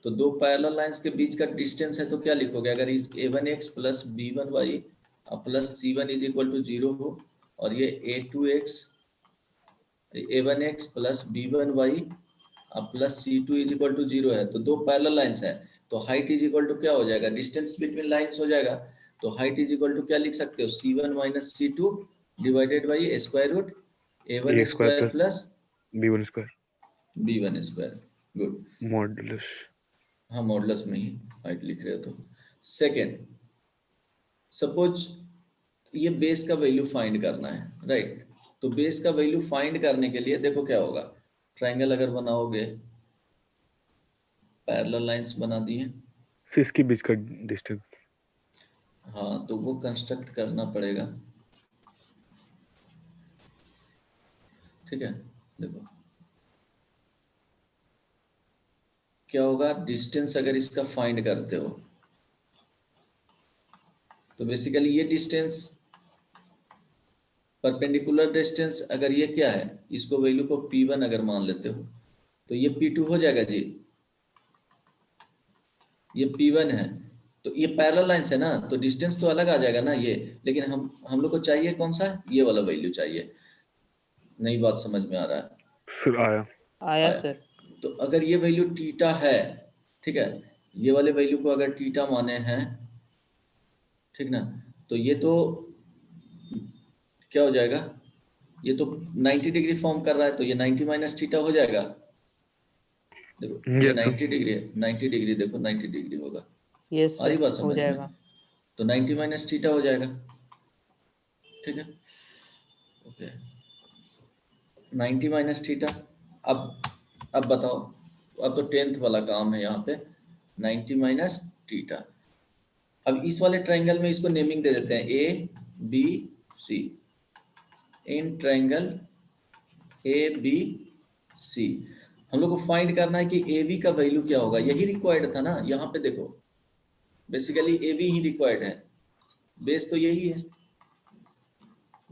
तो दो पैरेलल लाइंस के बीच का डिस्टेंस है तो क्या लिखोगे, अगर a1 x plus b1 y plus c1 is equal to 0 हो और ये a2 x a1 x plus b1 y plus c2 is equal to 0 है तो दो पैरेलल लाइंस है तो हाइट इज इक्वल टू क्या हो जाएगा, डिस्टेंस बिटवीन लाइंस हो जाएगा। तो हाइट इज इक्वल टू क्या लिख सकते हो, c1 minus c2 divided by square root a1 square plus b1 square b1 square. Good, modulus. हाँ मॉडुलस में ही हाइट लिख रहे हो तो। सेकेंड, सपोज ये बेस का वैल्यू फाइंड करना है, राइट, तो बेस का वैल्यू फाइंड करने के लिए देखो क्या होगा, ट्रायंगल अगर बनाओगे, पैरेलल लाइंस बना दिए, फिर इसके बीच का डिस्टेंस, हाँ तो वो कंस्ट्रक्ट करना पड़ेगा, ठीक है। देखो क्या होगा, डिस्टेंस अगर इसका फाइंड करते हो तो बेसिकली ये डिस्टेंस परपेंडिकुलर डिस्टेंस अगर ये क्या है, इसको वैल्यू को P1 अगर मान लेते हो तो ये P2 हो जाएगा जी, ये P1 है तो ये पैरेलल लाइंस है ना तो डिस्टेंस तो अलग आ जाएगा ना ये, लेकिन हम लोग को चाहिए कौन सा, ये वाला वैल्यू चाहिए। नई बात समझ में आ रहा है? फिर आया सर। तो अगर ये वैल्यू थीटा है, ठीक है, ये वाले वैल्यू को अगर थीटा माने हैं, ठीक ना, तो ये तो क्या हो जाएगा, ये तो 90 डिग्री फॉर्म कर रहा है तो ये 90 माइनस थीटा हो जाएगा। देखो ये 90 डिग्री है, 90 डिग्री देखो 90 डिग्री होगा, यस सारी बात हो समझ में, जाएगा। तो 90 माइनस थीटा हो जाएगा, ठीक है, ओके 90 माइनस थीटा। अब बताओ, अब तो 10th वाला काम है यहाँ पे, 90 माइनस थीटा। अब इस वाले ट्रायंगल में इसको नेमिंग दे देते हैं A B C, in triangle A B C हम लोग को फाइंड करना है कि ए बी का वैल्यू क्या होगा, यही रिक्वायर्ड था ना, यहाँ पे देखो बेसिकली ए बी ही रिक्वायर्ड है, बेस तो यही है,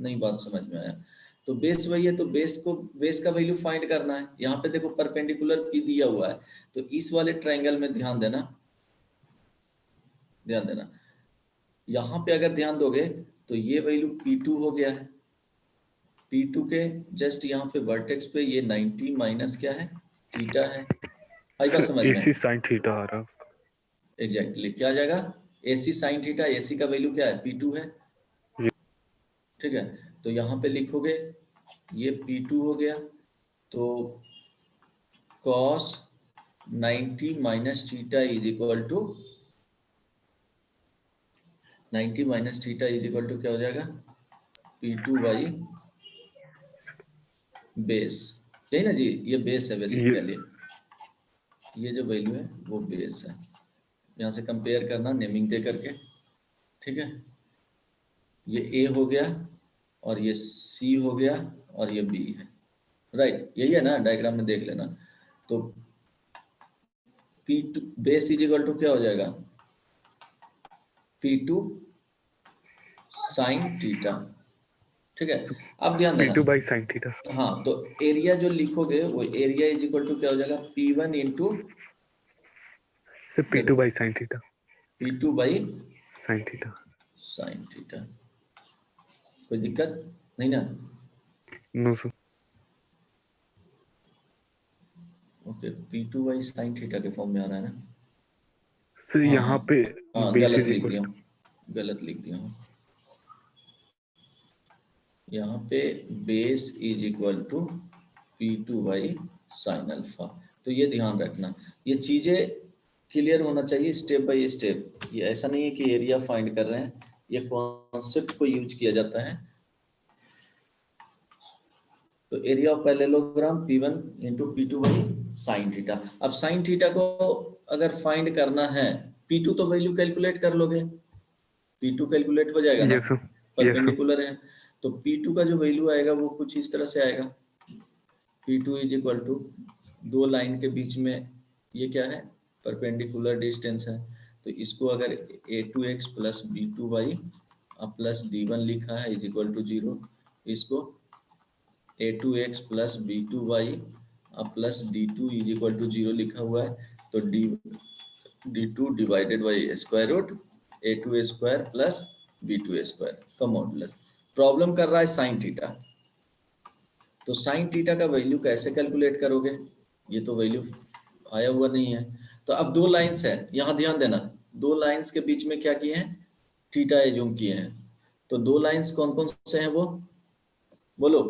नई बात समझ में आया, तो बेस वही है तो बेस का वैल्यू फाइंड करना है। यहाँ पे देखो परपेंडिकुलर पी दिया हुआ है तो इस वाले ट्रायंगल में ध्यान देना, यहाँ पे अगर ध्यान दोगे तो ये वैल्यू P2 हो गया है, P2 के जस्ट यहाँ पे वर्टेक्स पे ये 90 माइनस क्या है, थीटा है। आई बात समझ में? इसी साइन थीटा आ रहा है। एग्जैक्टली क्या आ जाएगा, AC sin थीटा, AC का वैल्यू क्या है, P2 है, ठीक है। तो यहाँ पे लिखोगे ये P2 हो गया, तो cos 90 minus theta is equal to 90 minus theta is equal to क्या हो जाएगा, P2 बाई बेस, यही ना जी, ये बेस है बेसिकली, ये जो वैल्यू है वो बेस है। यहाँ से कंपेयर करना नेमिंग दे करके, ठीक है। ये A हो गया और ये C हो गया और ये B है, राइट, यही है ना, डायग्राम में देख लेना। तो P2 base is equal to क्या हो जाएगा, P2 साइन थीटा, ठीक है। अब ध्यान देना, P2 बाई साइन थीटा। हाँ, तो एरिया जो लिखोगे वो एरिया इज इक्वल टू क्या हो जाएगा, P1 into P2 by sine theta. P2 by sine theta. Sine theta, कोई दिक्कत नहीं ना, no sir. Okay, P2 by sine theta के फॉर्म में आ रहा है ना, सर हाँ, यहाँ पे हाँ, बेस गलत इज लिख इक्वल दिया हूँ, गलत लिख दिया हूँ, यहाँ पे base is equal to P2 by sine alpha. तो ये ध्यान रखना, ये चीजें क्लियर होना चाहिए स्टेप बाय स्टेप। ये ऐसा नहीं है कि एरिया फाइंड कर रहे हैं, ये कॉन्सेप्ट को यूज किया जाता है। तो area of parallelogram P1 into P2 by sine theta. अब साइन थीटा को अगर फाइंड करना है, P2 तो वैल्यू कैलकुलेट कर लोगे, P2 कैलकुलेट हो जाएगा ना, yes sir. Yes sir. Perpendicular है, तो P2 का जो वैल्यू आएगा वो कुछ इस तरह से आएगा, P2 इज इक्वल टू, दो लाइन के बीच में ये क्या है, परपेंडिकुलर डिस्टेंस है, तो इसको अगर A2x plus B2 Y plus D1 लिखा है इज इक्वल टू 0, इसको A2x plus B2 Y plus D2 is equal to 0 लिखा हुआ है, तो D2 divided by square root A2 square plus B2 square का मॉडुलस। प्रॉब्लम कर रहा है साइन थीटा, तो साइन थीटा का वैल्यू कैसे कैलकुलेट करोगे, ये तो वैल्यू आया हुआ नहीं है। तो अब दो लाइंस है, यहाँ ध्यान देना, दो लाइंस के बीच में क्या किए हैं, थीटा एज्यूम किए हैं। तो दो लाइंस कौन कौन से हैं वो बोलो,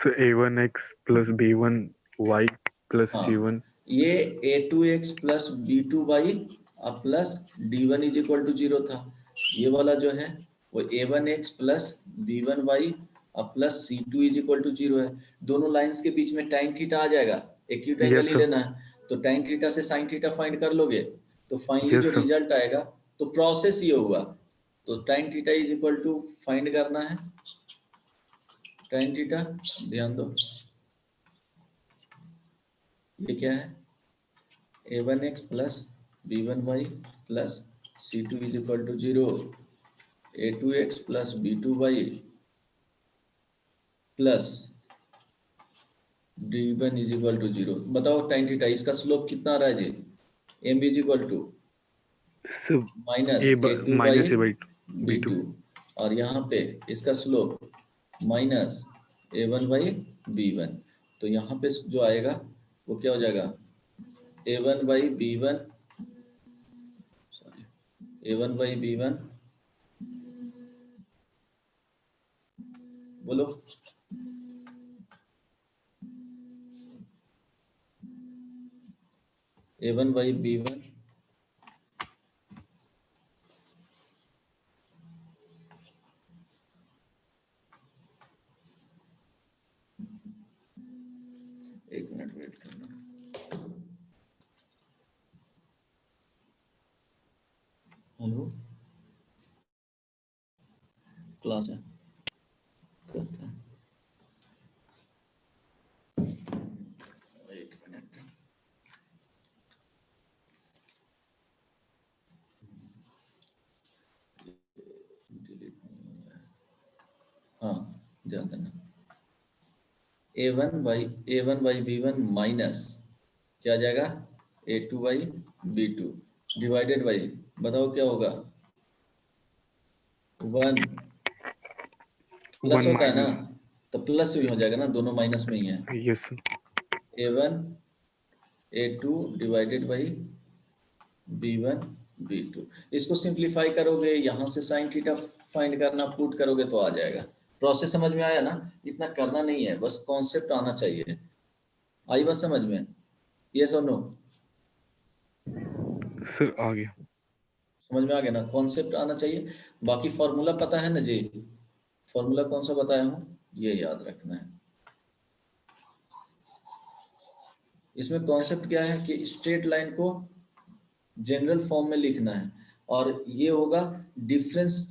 A1x प्लस B1y प्लस हाँ, C1। ये A2x plus B2 Y plus D1 is equal to 0 था, ये वाला जो है वो A1x plus B1 Y plus C2 is equal to 0 है। दोनों लाइंस के बीच में टाइन थीटा आ जाएगा, acute angle yes he sir. लेना है, तो टाइन थीटा से साइन थीटा फाइंड कर लोगे, तो फाइनली यस जो सर। रिजल्ट आएगा, तो प्रोसेस ये हुआ, तो tan theta is equal to find करना है, टाइन थीटा ध्यान दो, ये क्या है, A1x plus B1y plus C2 is equal to 0, A2x plus B2y plus D1 is equal to 0। बताओ टाइन थीटा, इसका स्लोप कितना आ रहा है जी, M is equal to minus A2 minus by B2। B2, और यहाँ पे इसका slope minus A1 by B1, तो यहाँ पे जो आएगा वो क्या हो जाएगा, A1 by B1, sorry, A1 by B1, बोलो, A1 बाई B1 एक मिनट वेट करना, हेलो क्लास है, करते हैं, एक मिनट, डिलीट नहीं हो रहा है, हाँ ध्यान देना, A1 बाई B1 माइनस क्या आ जाएगा, A2 by B2 divided by, बताओ क्या होगा, 1 प्लस होता है ना, तो प्लस भी हो जाएगा ना, दोनों माइनस में ही है, yes sir. A1 A2 divided by B1 B2। इसको सिंप्लीफाई करोगे, यहाँ से साइन थीटा फाइंड करना, पुट करोगे तो आ जाएगा। प्रोसेस समझ में आया ना? इतना करना नहीं है, बस कॉन्सेप्ट आना चाहिए। आई बात समझ में? यस और नो? सर आ गया। समझ में आ गया ना? कॉन्सेप्ट आना चाहिए। बाकी फॉर्मूला पता है ना जी? फॉर्मूला कौन सा बताया हूँ, ये याद रखना है। इसमें कॉन्सेप्ट क्या है कि स्ट्रेट लाइन को जनरल फॉर्म में लिखना है, और ये होगा डिफरेंस,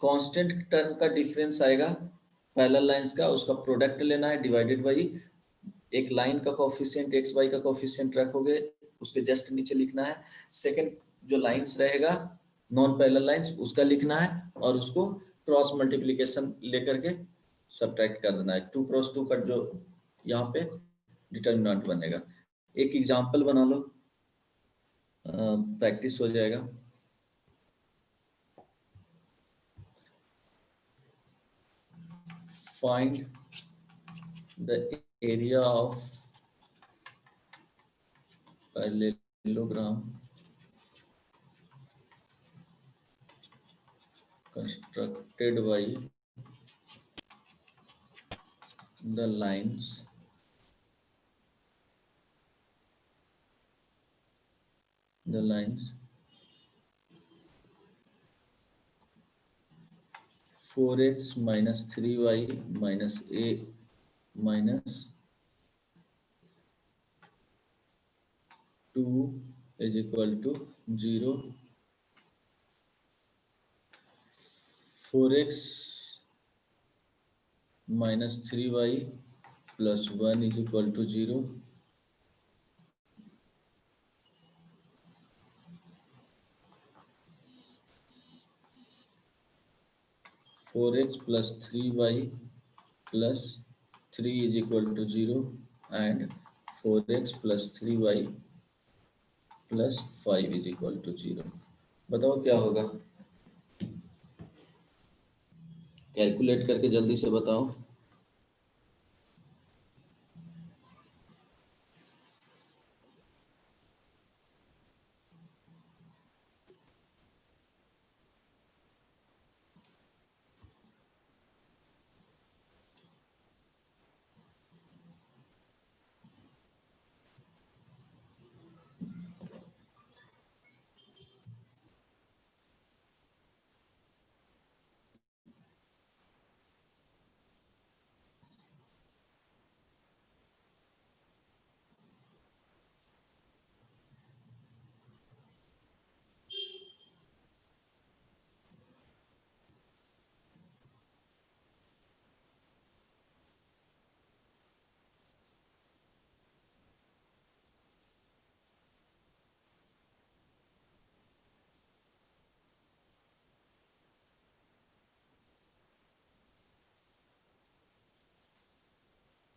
कांस्टेंट टर्म का डिफरेंस आएगा पैरेलल लाइंस का, उसका प्रोडक्ट लेना है डिवाइडेड बाई एक लाइन का कोफिशिएंट, एक्स वाई का कोफिशिएंट रखोगे, उसके जस्ट नीचे लिखना है। सेकंड जो लाइंस रहेगा नॉन पैरेलल लाइंस, उसका लिखना है, और उसको क्रॉस मल्टीप्लिकेशन लेकर के सब्ट्रैक्ट कर देना है। 2 क्रॉस 2 का जो यहाँ पे डिटर्मिनेंट बनेगा। एक एग्जांपल बना लो, प्रैक्टिस हो जाएगा। Find the area of parallelogram constructed by the lines 4x minus 3y minus a minus 2 is equal to 0, 4x minus 3y plus 1 is equal to 0, 4x plus 3y plus 3 is equal to 0 and 4x plus 3y plus 5 is equal to 0। बताओ क्या होगा? Calculate करके जल्दी से बताओ।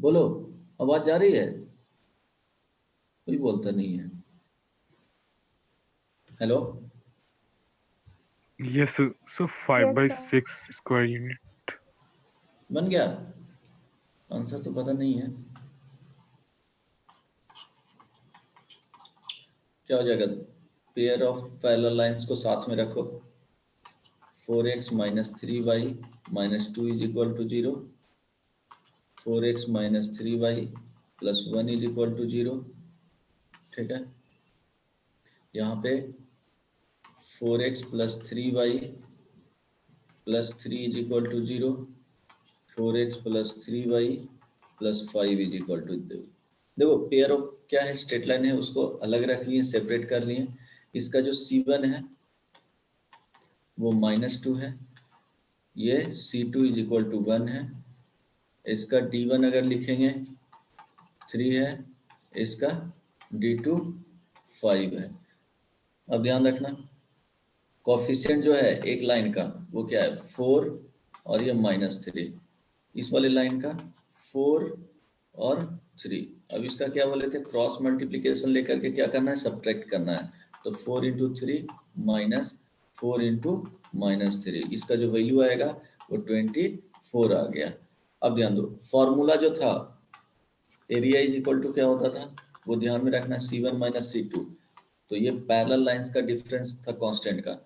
बोलो, आवाज जा रही है? कोई बोलता नहीं है। Hello? Yes sir 5/6 square unit बन गया? आंसर तो पता नहीं है, क्या हो जाएगा? पेयर ऑफ पैरेलल लाइंस को साथ में रखो, 4x minus 3y minus 2 is equal to 0, 4x minus 3y plus 1 is equal to 0। ठीक है, यहाँ पे 4x plus 3y plus 3 is equal to 0, 4x plus 3y plus 5 is equal to 0। देखो pair of क्या है, स्ट्रेट लाइन है, उसको अलग रख लिए, सेपरेट कर लिए। इसका जो C1 है वो -2 है, ये C2 इज इक्वल टू 1 है, इसका D1 अगर लिखेंगे 3 है, इसका D2 5 है। अब ध्यान रखना कोफिशिएंट जो है एक लाइन का वो क्या है 4 और ये -3, इस वाले लाइन का 4 और 3। अब इसका क्या बोले थे, क्रॉस मल्टीप्लिकेशन लेकर के क्या करना है, सब्ट्रैक्ट करना है। तो 4 × 3 माइनस 4 × -3, इसका जो वैल्यू आएगा वो 24 आ गया। अब ध्यान दो फॉर्मूला जो था एरिया इज इक्वल टू क्या होता था, वो ध्यान में रखना, C1 - C2। तो ये पैरेलल लाइंस का डिफरेंस था कांस्टेंट का,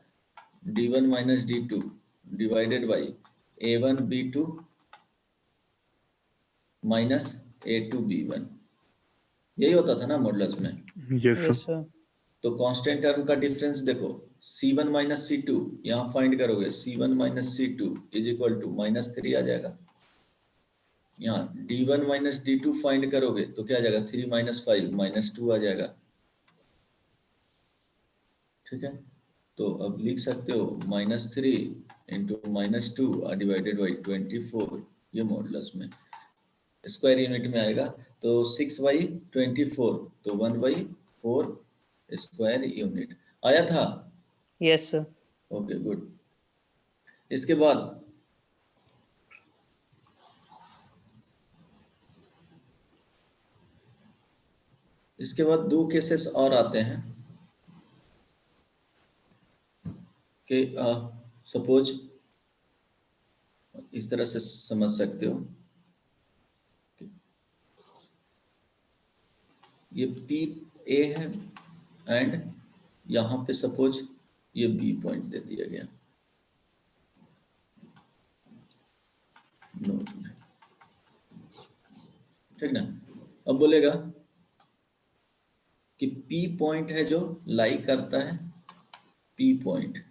d1 minus d2 divided by a1 b2 minus a2 b1, यही होता था ना मॉडुलस में। Yes, sir. Yes, sir. तो कांस्टेंट टर्म का डिफरेंस देखो, c1 माइनस c2 यहाँ फाइंड करोगे, c1 minus c2 is equal to -3 आ जाएगा। यहाँ d1 माइनस d2 फाइंड करोगे तो क्या आ जाएगा, 3 माइनस 5 -2 आ जाएगा। ठीक है, तो अब लिख सकते हो -3 इंटू -2 डिवाइडेड बाई 24, ये मॉडुलस में स्क्वायर यूनिट में आएगा, तो 6/24 तो 1/4 स्क्वायर यूनिट आया था। Yes, sir. Okay good. इसके बाद दो केसेस और आते हैं कि सपोज इस तरह से समझ सकते हो, ये पी ए है एंड यहाँ पे सपोज ये बी पॉइंट दे दिया गया, नो, ठीक ना। अब बोलेगा कि पी पॉइंट है जो लाई करता है, P point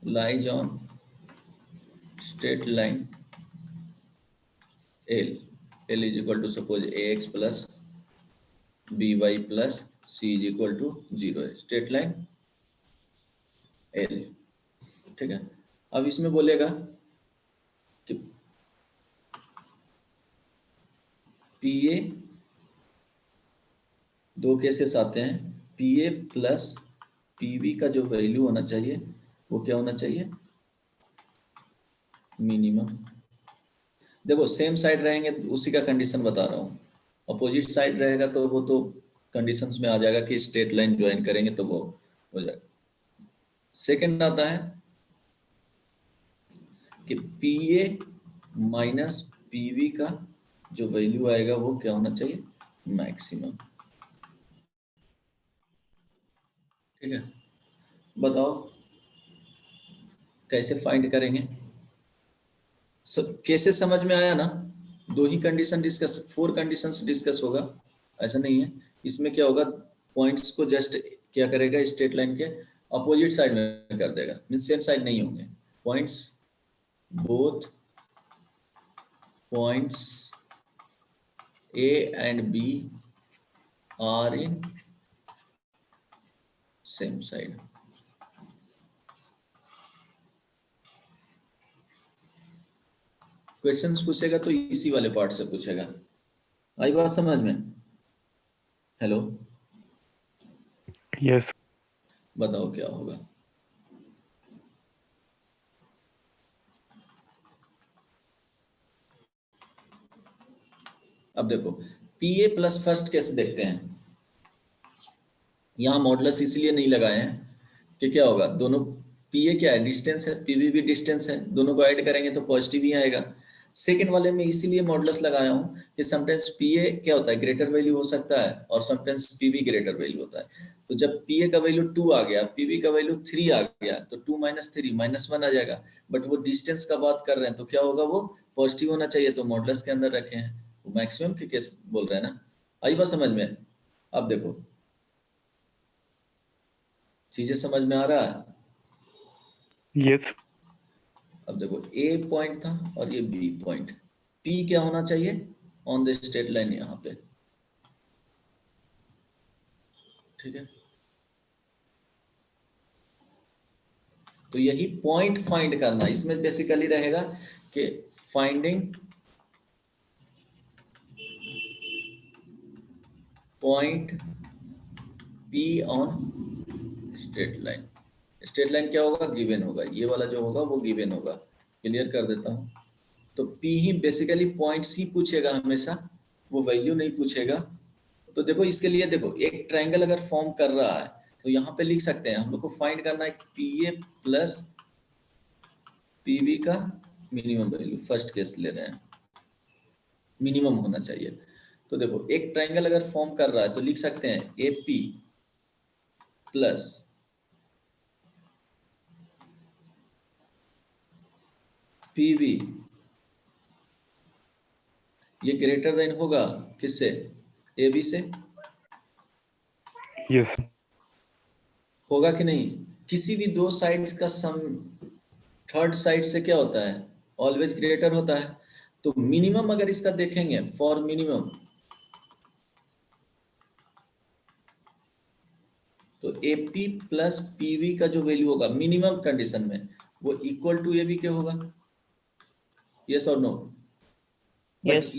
lies on straight line L is equal to suppose ax plus by plus c is equal to 0 है, straight line L, ठीक है। अब इसमें बोलेगा कि PA, दो केसेस आते हैं, PA प्लस PB का जो वैल्यू होना चाहिए वो क्या होना चाहिए, मिनिमम। देखो सेम साइड रहेंगे उसी का कंडीशन बता रहा हूँ, अपोजिट साइड रहेगा तो वो तो कंडीशंस में आ जाएगा कि स्ट्रेट लाइन ज्वाइन करेंगे तो वो हो जाएगा। सेकंड आता है कि PA माइनस PB का जो वैल्यू आएगा वो क्या होना चाहिए, मैक्सिमम। ठीक है, बताओ कैसे फाइंड करेंगे। केसेस समझ में आया ना, दो ही कंडीशन डिस्कस, 4 कंडीशंस डिस्कस होगा, ऐसा नहीं है। इसमें क्या होगा, पॉइंट्स को जस्ट क्या करेगा, स्ट्रेट लाइन के अपोजिट साइड में कर देगा, मीन सेम साइड नहीं होंगे points, both points A and B are in same side। Questions पूछेगा तो इसी वाले पार्ट से पूछेगा, आई बात समझ में। Hello, Yes. बताओ क्या होगा। अब देखो PA प्लस फर्स्ट कैसे देखते हैं, यहां मॉडुलस इसलिए नहीं लगाए हैं कि क्या होगा, दोनों PA क्या है, डिस्टेंस है, PB भी डिस्टेंस है, दोनों को ऐड करेंगे तो पॉजिटिव ही आएगा। सेकंड वाले में इसीलिए मॉडुलस लगाया हूं कि समटाइम्स PA क्या होता है, ग्रेटर वैल्यू हो सकता है और समटाइम्स PB ग्रेटर वैल्यू होता है। तो जब PA का वैल्यू 2 आ गया, PB का वैल्यू 3 आ गया, तो 2 - 3 -1 आ जाएगा। बट वो डिस्टेंस का बात कर रहे हैं तो क्या होगा, वो पॉजिटिव होना चाहिए, तो मॉडुलस के अंदर रखे हैं। वो मैक्सिमम के केस बोल रहे हैं ना, आई बात समझ में। अब देखो चीजें समझ में आ रहा है। Yes. अब देखो A पॉइंट था और ये B पॉइंट, P क्या होना चाहिए ऑन द स्ट्रेट लाइन यहाँ पे, ठीक है। तो यही पॉइंट फाइंड करना, इसमें बेसिकली रहेगा कि finding point P on straight line. Straight line क्या होगा, गिवन होगा, ये वाला जो होगा वो गिवन होगा। क्लियर कर देता हूं, तो P ही बेसिकली पॉइंट्स ही पूछेगा हमेशा, वो वैल्यू नहीं पूछेगा। तो देखो इसके लिए देखो एक ट्रायंगल अगर फॉर्म कर रहा है तो यहाँ पे लिख सकते हैं, हम लोग को फाइंड करना है PA प्लस PB का मिनिमम वैल्यू, फर्स्ट केस ले रहे हैं, मिनिमम होना चाहिए। तो देखो एक ट्राइंगल अगर फॉर्म कर रहा है तो लिख सकते हैं AP प्लस PV ये ग्रेटर देन होगा किससे? AB से। यस होगा कि नहीं? किसी भी दो साइड्स का सम थर्ड साइड से क्या होता है? ऑलवेज ग्रेटर होता है। तो मिनिमम अगर इसका देखेंगे, फॉर मिनिमम, तो AP प्लस PV का जो वैल्यू होगा मिनिमम कंडीशन में वो इक्वल टू AB के होगा। यस और नो? Yes, but sir.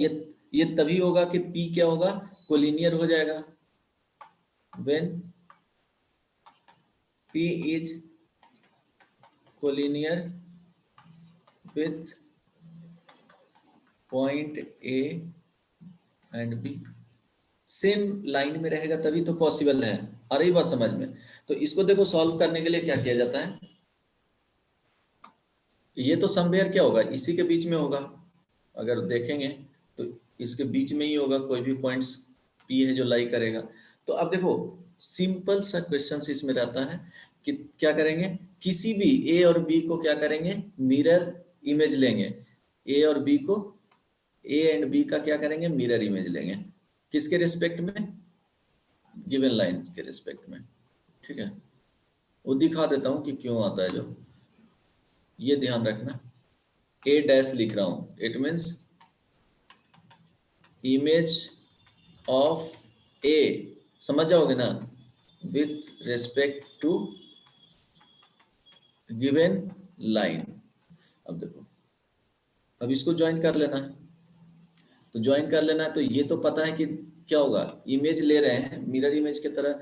ये तभी होगा कि P क्या होगा? कोलिनियर हो जाएगा। When P is collinear with point A and B, same line में रहेगा तभी तो पॉसिबल है। आ रही बात समझ में? तो इसको देखो सॉल्व करने के लिए क्या किया जाता है, ये तो समवेयर क्या होगा, इसी के बीच में होगा। अगर देखेंगे तो इसके बीच में ही होगा, कोई भी पॉइंट्स P है जो लाई करेगा। तो अब देखो सिंपल सा क्वेश्चन इसमें रहता है कि क्या करेंगे, किसी भी A और B को क्या करेंगे, मिरर इमेज लेंगे। A और B को, A एंड B का क्या करेंगे, मिरर इमेज लेंगे। किसके रिस्पेक्ट में? गिवन लाइन के रिस्पेक्ट में। ठीक है, वो दिखा देता हूं कि क्यों आता है। जो ये ध्यान रखना, A डैश लिख रहा हूं, it means image of A, समझ जाओगे ना, with respect to given line. अब देखो, अब इसको ज्वाइन कर लेना है, तो ज्वाइन कर लेना है। तो ये तो पता है कि क्या होगा, इमेज ले रहे हैं मिरर इमेज की तरह।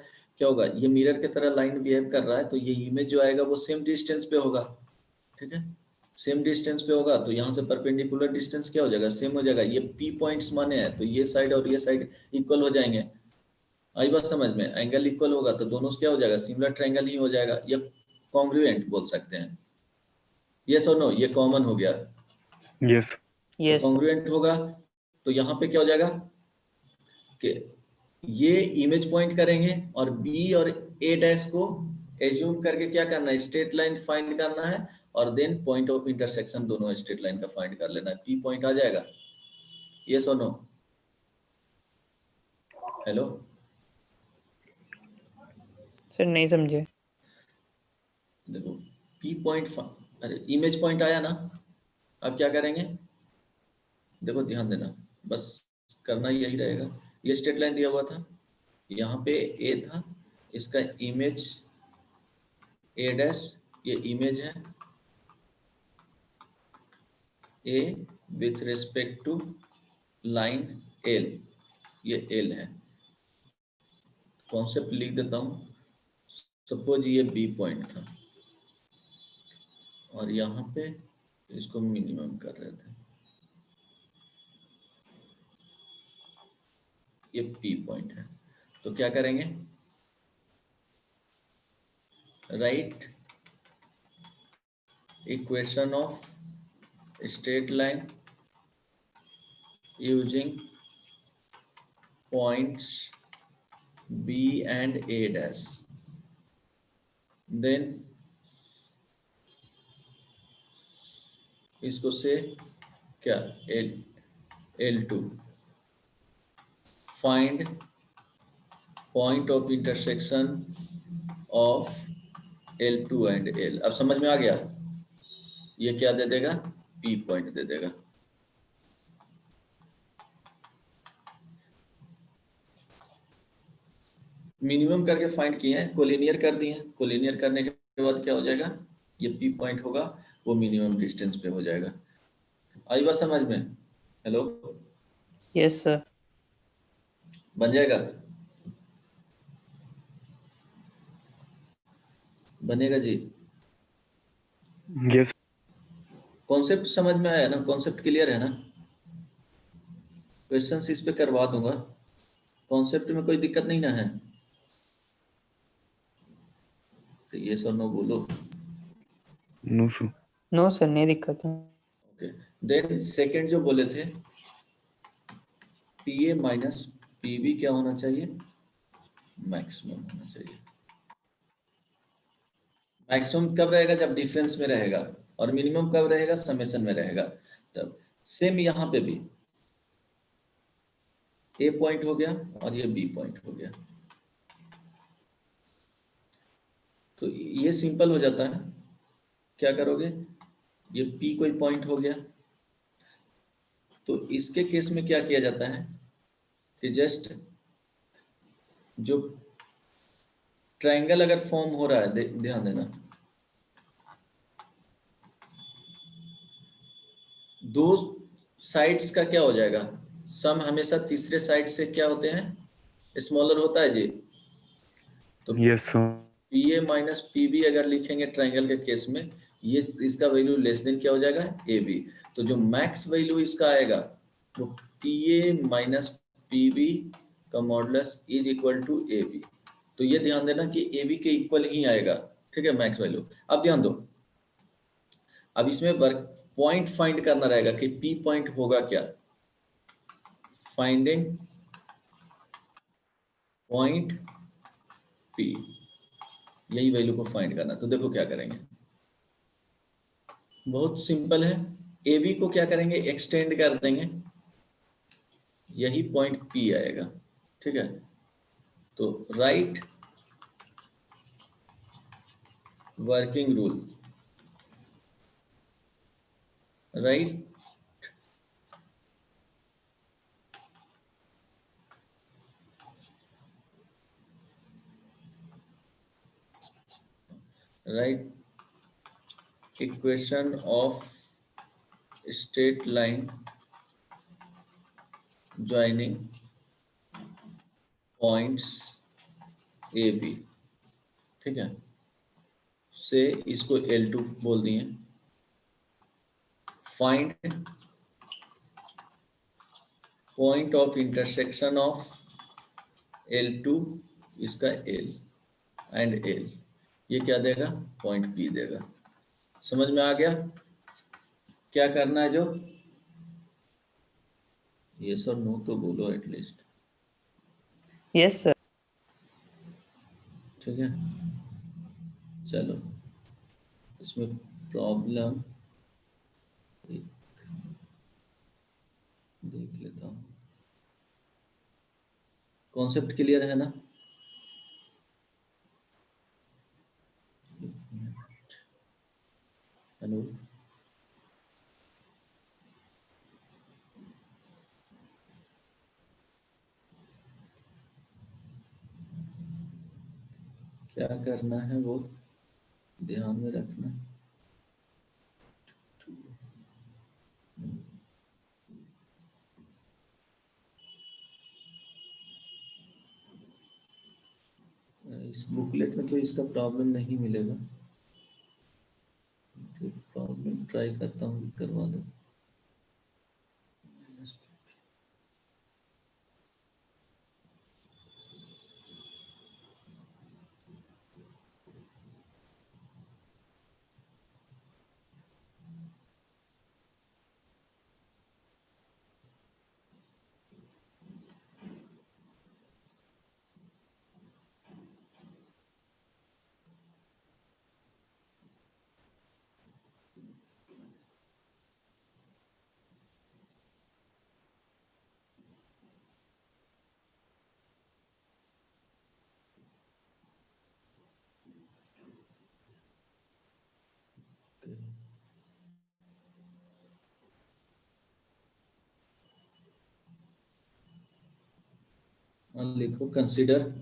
क्या होगा, ये मिरर की तरह लाइन बिहेव कर रहा है, तो ये इमेज जो आएगा वो सेम डिस्टेंस पे होगा। ठीक है, सेम डिस्टेंस पे होगा, तो यहाँ से परपेंडिकुलर डिस्टेंस क्या हो जाएगा, सेम हो जाएगा। ये P पॉइंट्स माने हैं, तो ये साइड और ये साइड इक्वल हो जाएंगे। आई बात समझ में? एंगल इक्वल होगा तो दोनों क्या हो जाएगा, सिमिलर ट्रायंगल ही हो जाएगा, या कॉन्ग्रुएंट बोल सकते हैं। यस और नो? ये कॉमन हो गया। Yes Yes, sir. कॉन्ग्रुएंट होगा तो यहाँ पे क्या हो जाएगा कि ये इमेज पॉइंट करेंगे और B और A डैश को एज्यूम करके क्या करना है, स्ट्रेट लाइन फाइंड करना है, और देन पॉइंट ऑफ इंटरसेक्शन दोनों स्ट्रेट लाइन का फाइंड कर लेना है। P पॉइंट आ जाएगा। यस और नो? हेलो, Sir, नहीं समझे. देखो P पॉइंट, अरे इमेज पॉइंट आया ना। अब क्या करेंगे, देखो ध्यान देना, बस करना यही रहेगा। ये स्ट्रेट लाइन दिया हुआ था, यहाँ पे A था, इसका इमेज A डैश, ये इमेज है A with respect to line L, ये L है। कॉन्सेप्ट लिख देता हूं, सपोज ये B पॉइंट था और यहाँ पे इसको मिनिमम कर रहे थे, ये P पॉइंट है। तो क्या करेंगे, right equation of straight line using points B and A dash, then इसको से क्या, L2 find point of intersection of L2 and L। अब समझ में आ गया? ये क्या दे देगा, P पॉइंट दे देगा। मिनिमम करके फाइंड किए हैं, कोलिनियर कर दिए हैं। कोलिनियर करने के बाद क्या हो जाएगा, ये P पॉइंट होगा, वो मिनिमम डिस्टेंस पे हो जाएगा। आई बात समझ में? Hello, Yes, sir. बन जाएगा? बनेगा जी? यस कॉन्सेप्ट समझ में आया ना? कॉन्सेप्ट क्लियर है ना? क्वेश्चंस इस पे करवा दूंगा, कॉन्सेप्ट में कोई दिक्कत नहीं ना है? तो ये सर नो बोलो। नो सर No, sir, नहीं दिक्कत है. ओके, देन सेकंड जो बोले थे, पीए माइनस पीबी क्या होना चाहिए? मैक्सिमम होना चाहिए। मैक्सिमम कब रहेगा? जब डिफरेंस में रहेगा। और मिनिमम कब रहेगा? समेशन में रहेगा। तब सेम यहाँ पे भी ए पॉइंट हो गया और ये बी पॉइंट हो गया, तो ये सिंपल हो जाता है। क्या करोगे? ये पी कोई पॉइंट हो गया, तो इसके केस में क्या किया जाता है कि जस्ट जो ट्रायंगल अगर फॉर्म हो रहा है, ध्यान देना, दो साइड्स का क्या हो जाएगा? सम हमेशा तीसरे साइड से क्या होते हैं? स्मॉलर होता है जी। तो yes sir. P A minus P B अगर लिखेंगे ट्रायंगल के केस में, ये इसका वैल्यू लेस देन क्या हो जाएगा? A B. तो जो मैक्स वैल्यू इसका आएगा वो P A minus P B का modulus is equal to A B. तो ये ध्यान देना कि ए बी के इक्वल ही आएगा, ठीक है, मैक्स वैल्यू। अब ध्यान दो, अब इसमें वर्क पॉइंट फाइंड करना रहेगा कि पी पॉइंट होगा क्या। फाइंडिंग पॉइंट पी, यही वैल्यू को फाइंड करना। तो देखो क्या करेंगे, बहुत सिंपल है। ए बी को क्या करेंगे? एक्सटेंड कर देंगे, यही पॉइंट पी आएगा, ठीक है। तो right working rule, right right equation of straight line joining points A B, ठीक है, से इसको L2 बोल दिए। Find point of intersection of L2, इसका L एंड L, ये क्या देगा? पॉइंट P देगा। समझ में आ गया क्या करना है? जो ये सर नो तो बोलो एटलीस्ट, यस सर। ठीक है। चलो, इसमें प्रॉब्लम एक देख लेता हूँ। कॉन्सेप्ट क्लियर है ना? हेलो, क्या करना है वो ध्यान में रखना। इस बुकलेट में तो इसका प्रॉब्लम नहीं मिलेगा, प्रॉब्लम ट्राई करता हूँ करवा दो। लिखो consider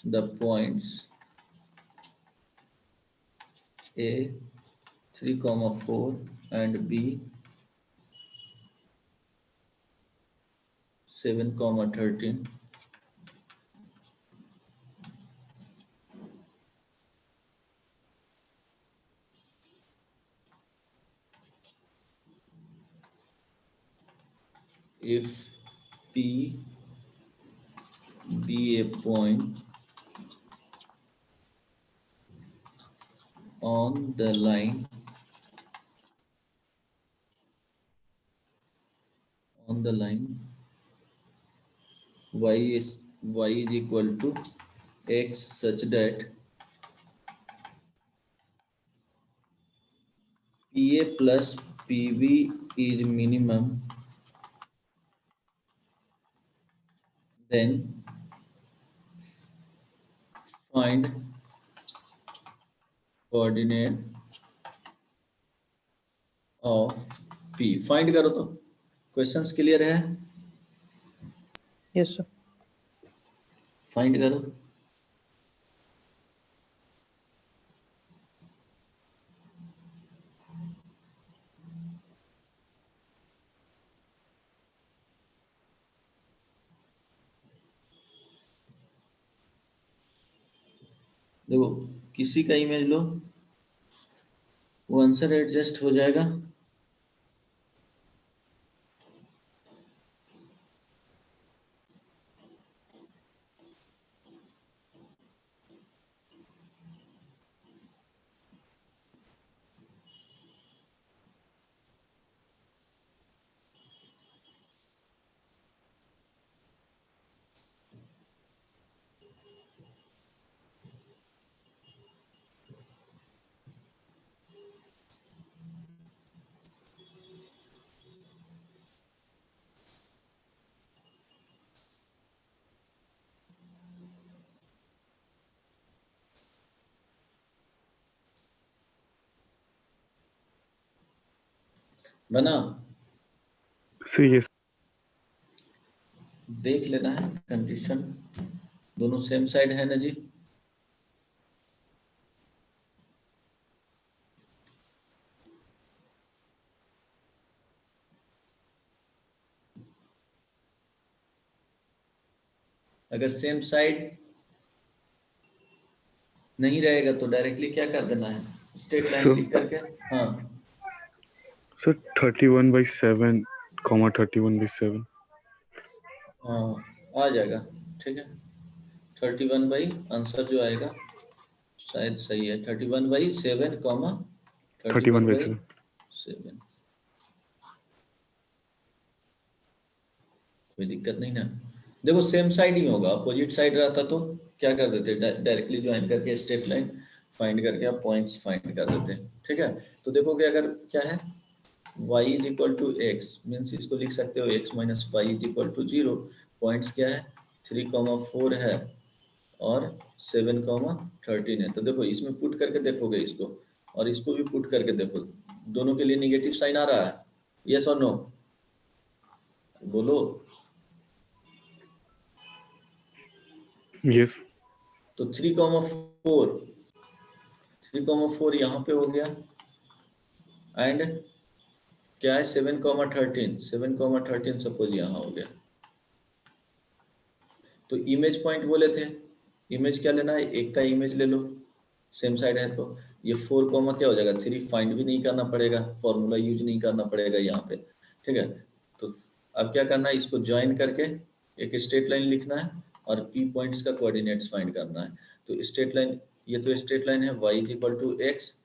the points A 3,4 and B 7,13 if P be a point on the line y is equal to x such that PA plus PB is minimum, then find coordinate of P. Find करो तो questions clear है? Yes, sir. Find करो। देखो किसी का image लो, वो answer adjust हो जाएगा। बना? So yes. देख लेना है कंडीशन, दोनों सेम साइड है ना जी? अगर सेम साइड नहीं रहेगा तो डायरेक्टली क्या कर देना है, स्ट्रेट लाइन लिख करके। हाँ So 31/7, 31/7. हाँ आ जाएगा, ठीक है। 31 बाई आंसर जो आएगा शायद सही है, 31/7, 31/7। कोई दिक्कत नहीं ना? देखो सेम साइड ही होगा, अपोजिट साइड रहता तो क्या कर देते, डायरेक्टली ज्वाइन करके स्ट्रेट लाइन फाइंड करके आप पॉइंट्स फाइंड कर देते, ठीक है। तो देखोगे अगर क्या है y is equal to X, means इसको लिख सकते हो x minus Y is equal to 0। Points क्या है 3,4 है और 7,13 है। तो देखो इसमें पुट करके देखोगे इसको और इसको भी पुट करके देखो, दोनों के लिए निगेटिव साइन आ रहा है, यस और नो? बोलो। Yes. तो 3,4 यहाँ पे हो गया एंड क्या है 7,13 सपोज यहाँ हो गया। तो इमेज पॉइंट बोले थे, इमेज क्या लेना है, एक का इमेज ले लो, सेम साइड है तो ये 4 कॉमा क्या हो जाएगा 3, फाइंड भी नहीं करना पड़ेगा, फॉर्मूला यूज नहीं करना पड़ेगा यहाँ पे, ठीक है। तो अब क्या करना है, इसको ज्वाइन करके एक स्ट्रेट लाइन लिखना है और पी पॉइंट्स का कोऑर्डिनेट्स फाइंड करना है। तो स्ट्रेट लाइन, ये तो स्ट्रेट लाइन है y is equal to X,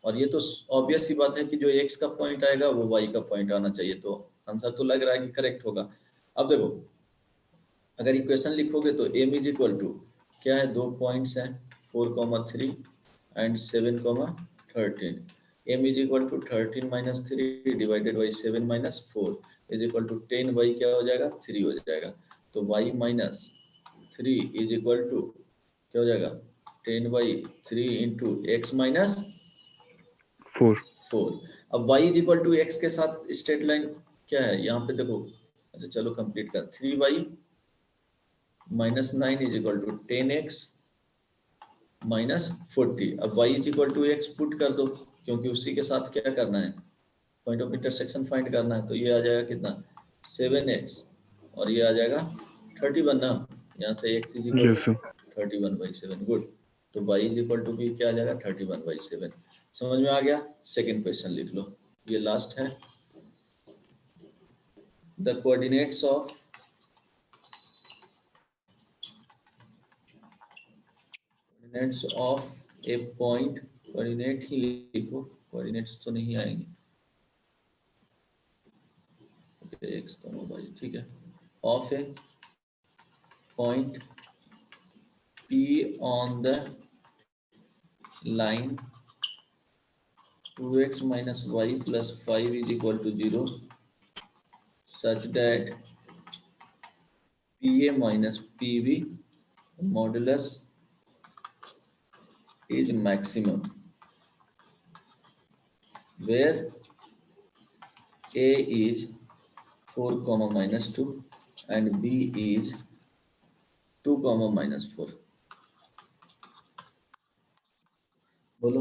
और ये तो ऑब्वियस सी बात है कि जो x का पॉइंट आएगा वो y का पॉइंट आना चाहिए, तो आंसर तो लग रहा है कि करेक्ट होगा। अब देखो अगर इक्वेशन लिखोगे तो m इज इक्वल टू क्या है, 2 पॉइंट्स हैं 4,3 and 7,13। m is equal to 13 minus 3 divided by 7 minus 4 is equal to 10 y क्या हो जाएगा 3 हो जाएगा। तो y minus 3 is equal to क्या हो जाएगा 10/3 इंटू एक्स माइनस 4. 4। अब y is equal to X के साथ स्ट्रेट लाइन क्या है यहाँ पे देखो, अच्छा चलो कंप्लीट कर, 3y minus 9 is equal to 10x minus 40। अब y is equal to X put कर दो, क्योंकि उसी के साथ क्या करना है, पॉइंट ऑफ इंटरसेक्शन फाइंड करना है। तो ये आ जाएगा कितना 7x और ये आ जाएगा 31 ना, यहाँ से x is equal Yes, sir. To 31/7। Good. तो y इज इक्वल टू भी क्या आ जाएगा 31/7। समझ में आ गया? सेकंड क्वेश्चन लिख लो, ये लास्ट है। The coordinates of a point coordinate ही लिखो, कोऑर्डिनेट्स तो नहीं आएंगे। ओके, x, y, ठीक है। Of a point P on the line 2x minus y plus 5 is equal to 0 such that PA minus PB modulus is maximum where A is 4 comma minus 2 and B is 2 comma minus 4। बोलो।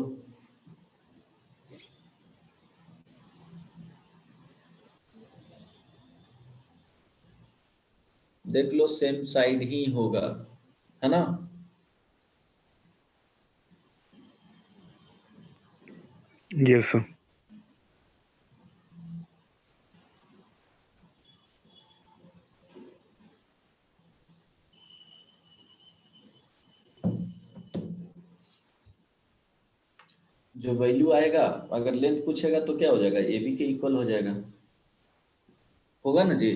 देख लो, same side ही होगा, है ना? Yes, sir. जो value आएगा, अगर length पूछेगा तो क्या हो जाएगा, ए बी के इक्वल हो जाएगा, होगा ना जी?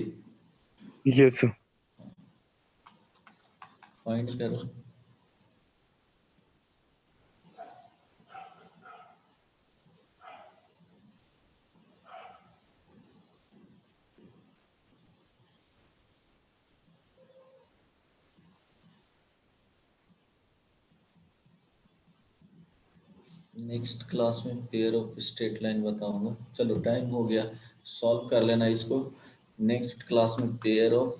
Yes, sir. फाइंड करो। नेक्स्ट क्लास में पेयर ऑफ स्ट्रेट लाइन बताऊंगा। चलो टाइम हो गया, सॉल्व कर लेना इसको। नेक्स्ट क्लास में पेयर ऑफ,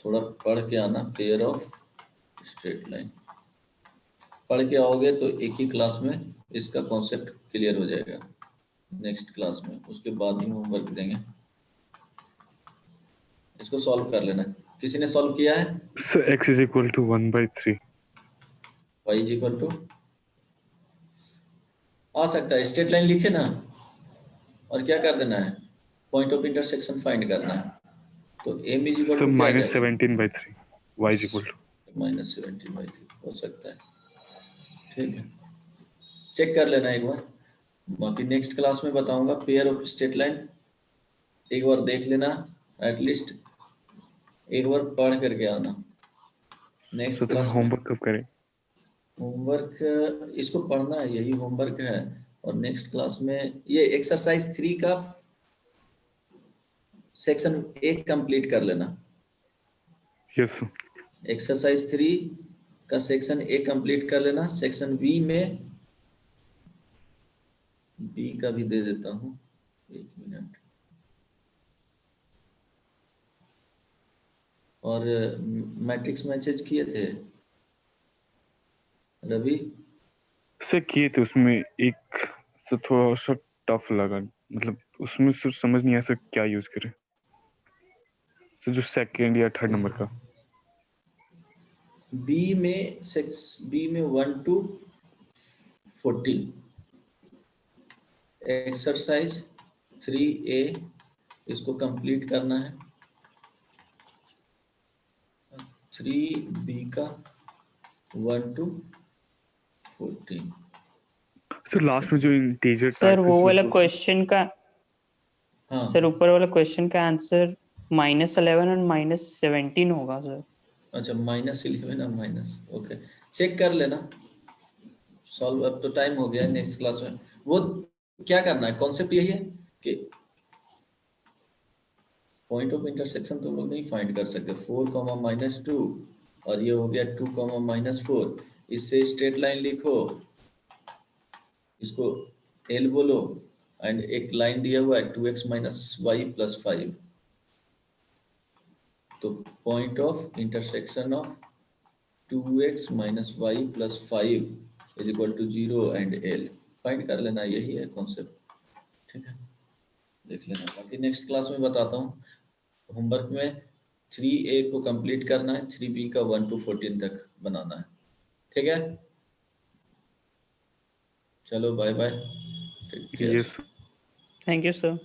थोड़ा पढ़ के आना, पेयर ऑफ स्ट्रेट लाइन पढ़ के आओगे तो एक ही क्लास में इसका कॉन्सेप्ट क्लियर हो जाएगा। नेक्स्ट क्लास में उसके बाद ही होमवर्क देंगे, इसको सॉल्व कर लेना। किसी ने सॉल्व किया है? So x is equal to 1/3. y is equal to, आ सकता है स्ट्रेट लाइन लिखे ना, और क्या कर देना है, पॉइंट ऑफ इंटरसेक्शन फाइंड करना है। तो m is equal So to minus 17/3. Y is equal to. -17/3 हो सकता है, ठीक है, चेक कर लेना एक बार। बाकी नेक्स्ट क्लास में बताऊंगा पेयर ऑफ स्ट्रेट लाइन, एक बार देख लेना, एटलीस्ट एक बार पढ़ करके आना। नेक्स्ट So तुम्हें क्लास में होमवर्क कब करें? होमवर्क इसको पढ़ना है, यही होमवर्क है। और नेक्स्ट क्लास में ये एक्सरसाइज 3 का सेक्शन 1 कंप्लीट कर लेना। Yes, sir. एक्सरसाइज 3 का सेक्शन 1 कंप्लीट कर लेना। सेक्शन बी में, बी का भी दे देता हूँ, 1 मिनट। और मैट्रिक्स मैचेज किए थे रवि? से किए थे, उसमें एक तो थोड़ा सा टफ लगा, मतलब उसमें सिर्फ समझ नहीं आया सर क्या यूज करें। तो जो सेकंड या थर्ड नंबर का बी में, बी में 1 to 14 एक्सरसाइज 3A इसको कंप्लीट करना है। 3B का 1 to 14। सर लास्ट में जो इंटीजर सर वो वाला क्वेश्चन का, हाँ सर ऊपर वाला क्वेश्चन का आंसर -11 और -17 होगा सर। अच्छा, -11 और माइनस, ओके, चेक कर लेना, सॉल्व। अब तो टाइम हो गया, नेक्स्ट क्लास में वो क्या करना है, कॉन्सेप्ट यही है कि पॉइंट ऑफ इंटरसेक्शन तुम लोग नहीं फाइंड कर सकते। 4 -2 और ये हो गया 2 -4। इससे स्ट्रेट लाइन लिखो, इसको L बोलो, एंड एक लाइन दिया हुआ है 2x - y + 5। तो point of intersection of 2x - y + 5 is equal to 0 and L find कर लेना, यही है कॉन्सेप्ट, ठीक है, देख लेना। बाकी नेक्स्ट क्लास में बताता हूँ। होमवर्क में 3A को कंप्लीट करना है, 3B का 1 to 14 तक बनाना है, ठीक है। चलो bye bye, take care. Yes thank you sir.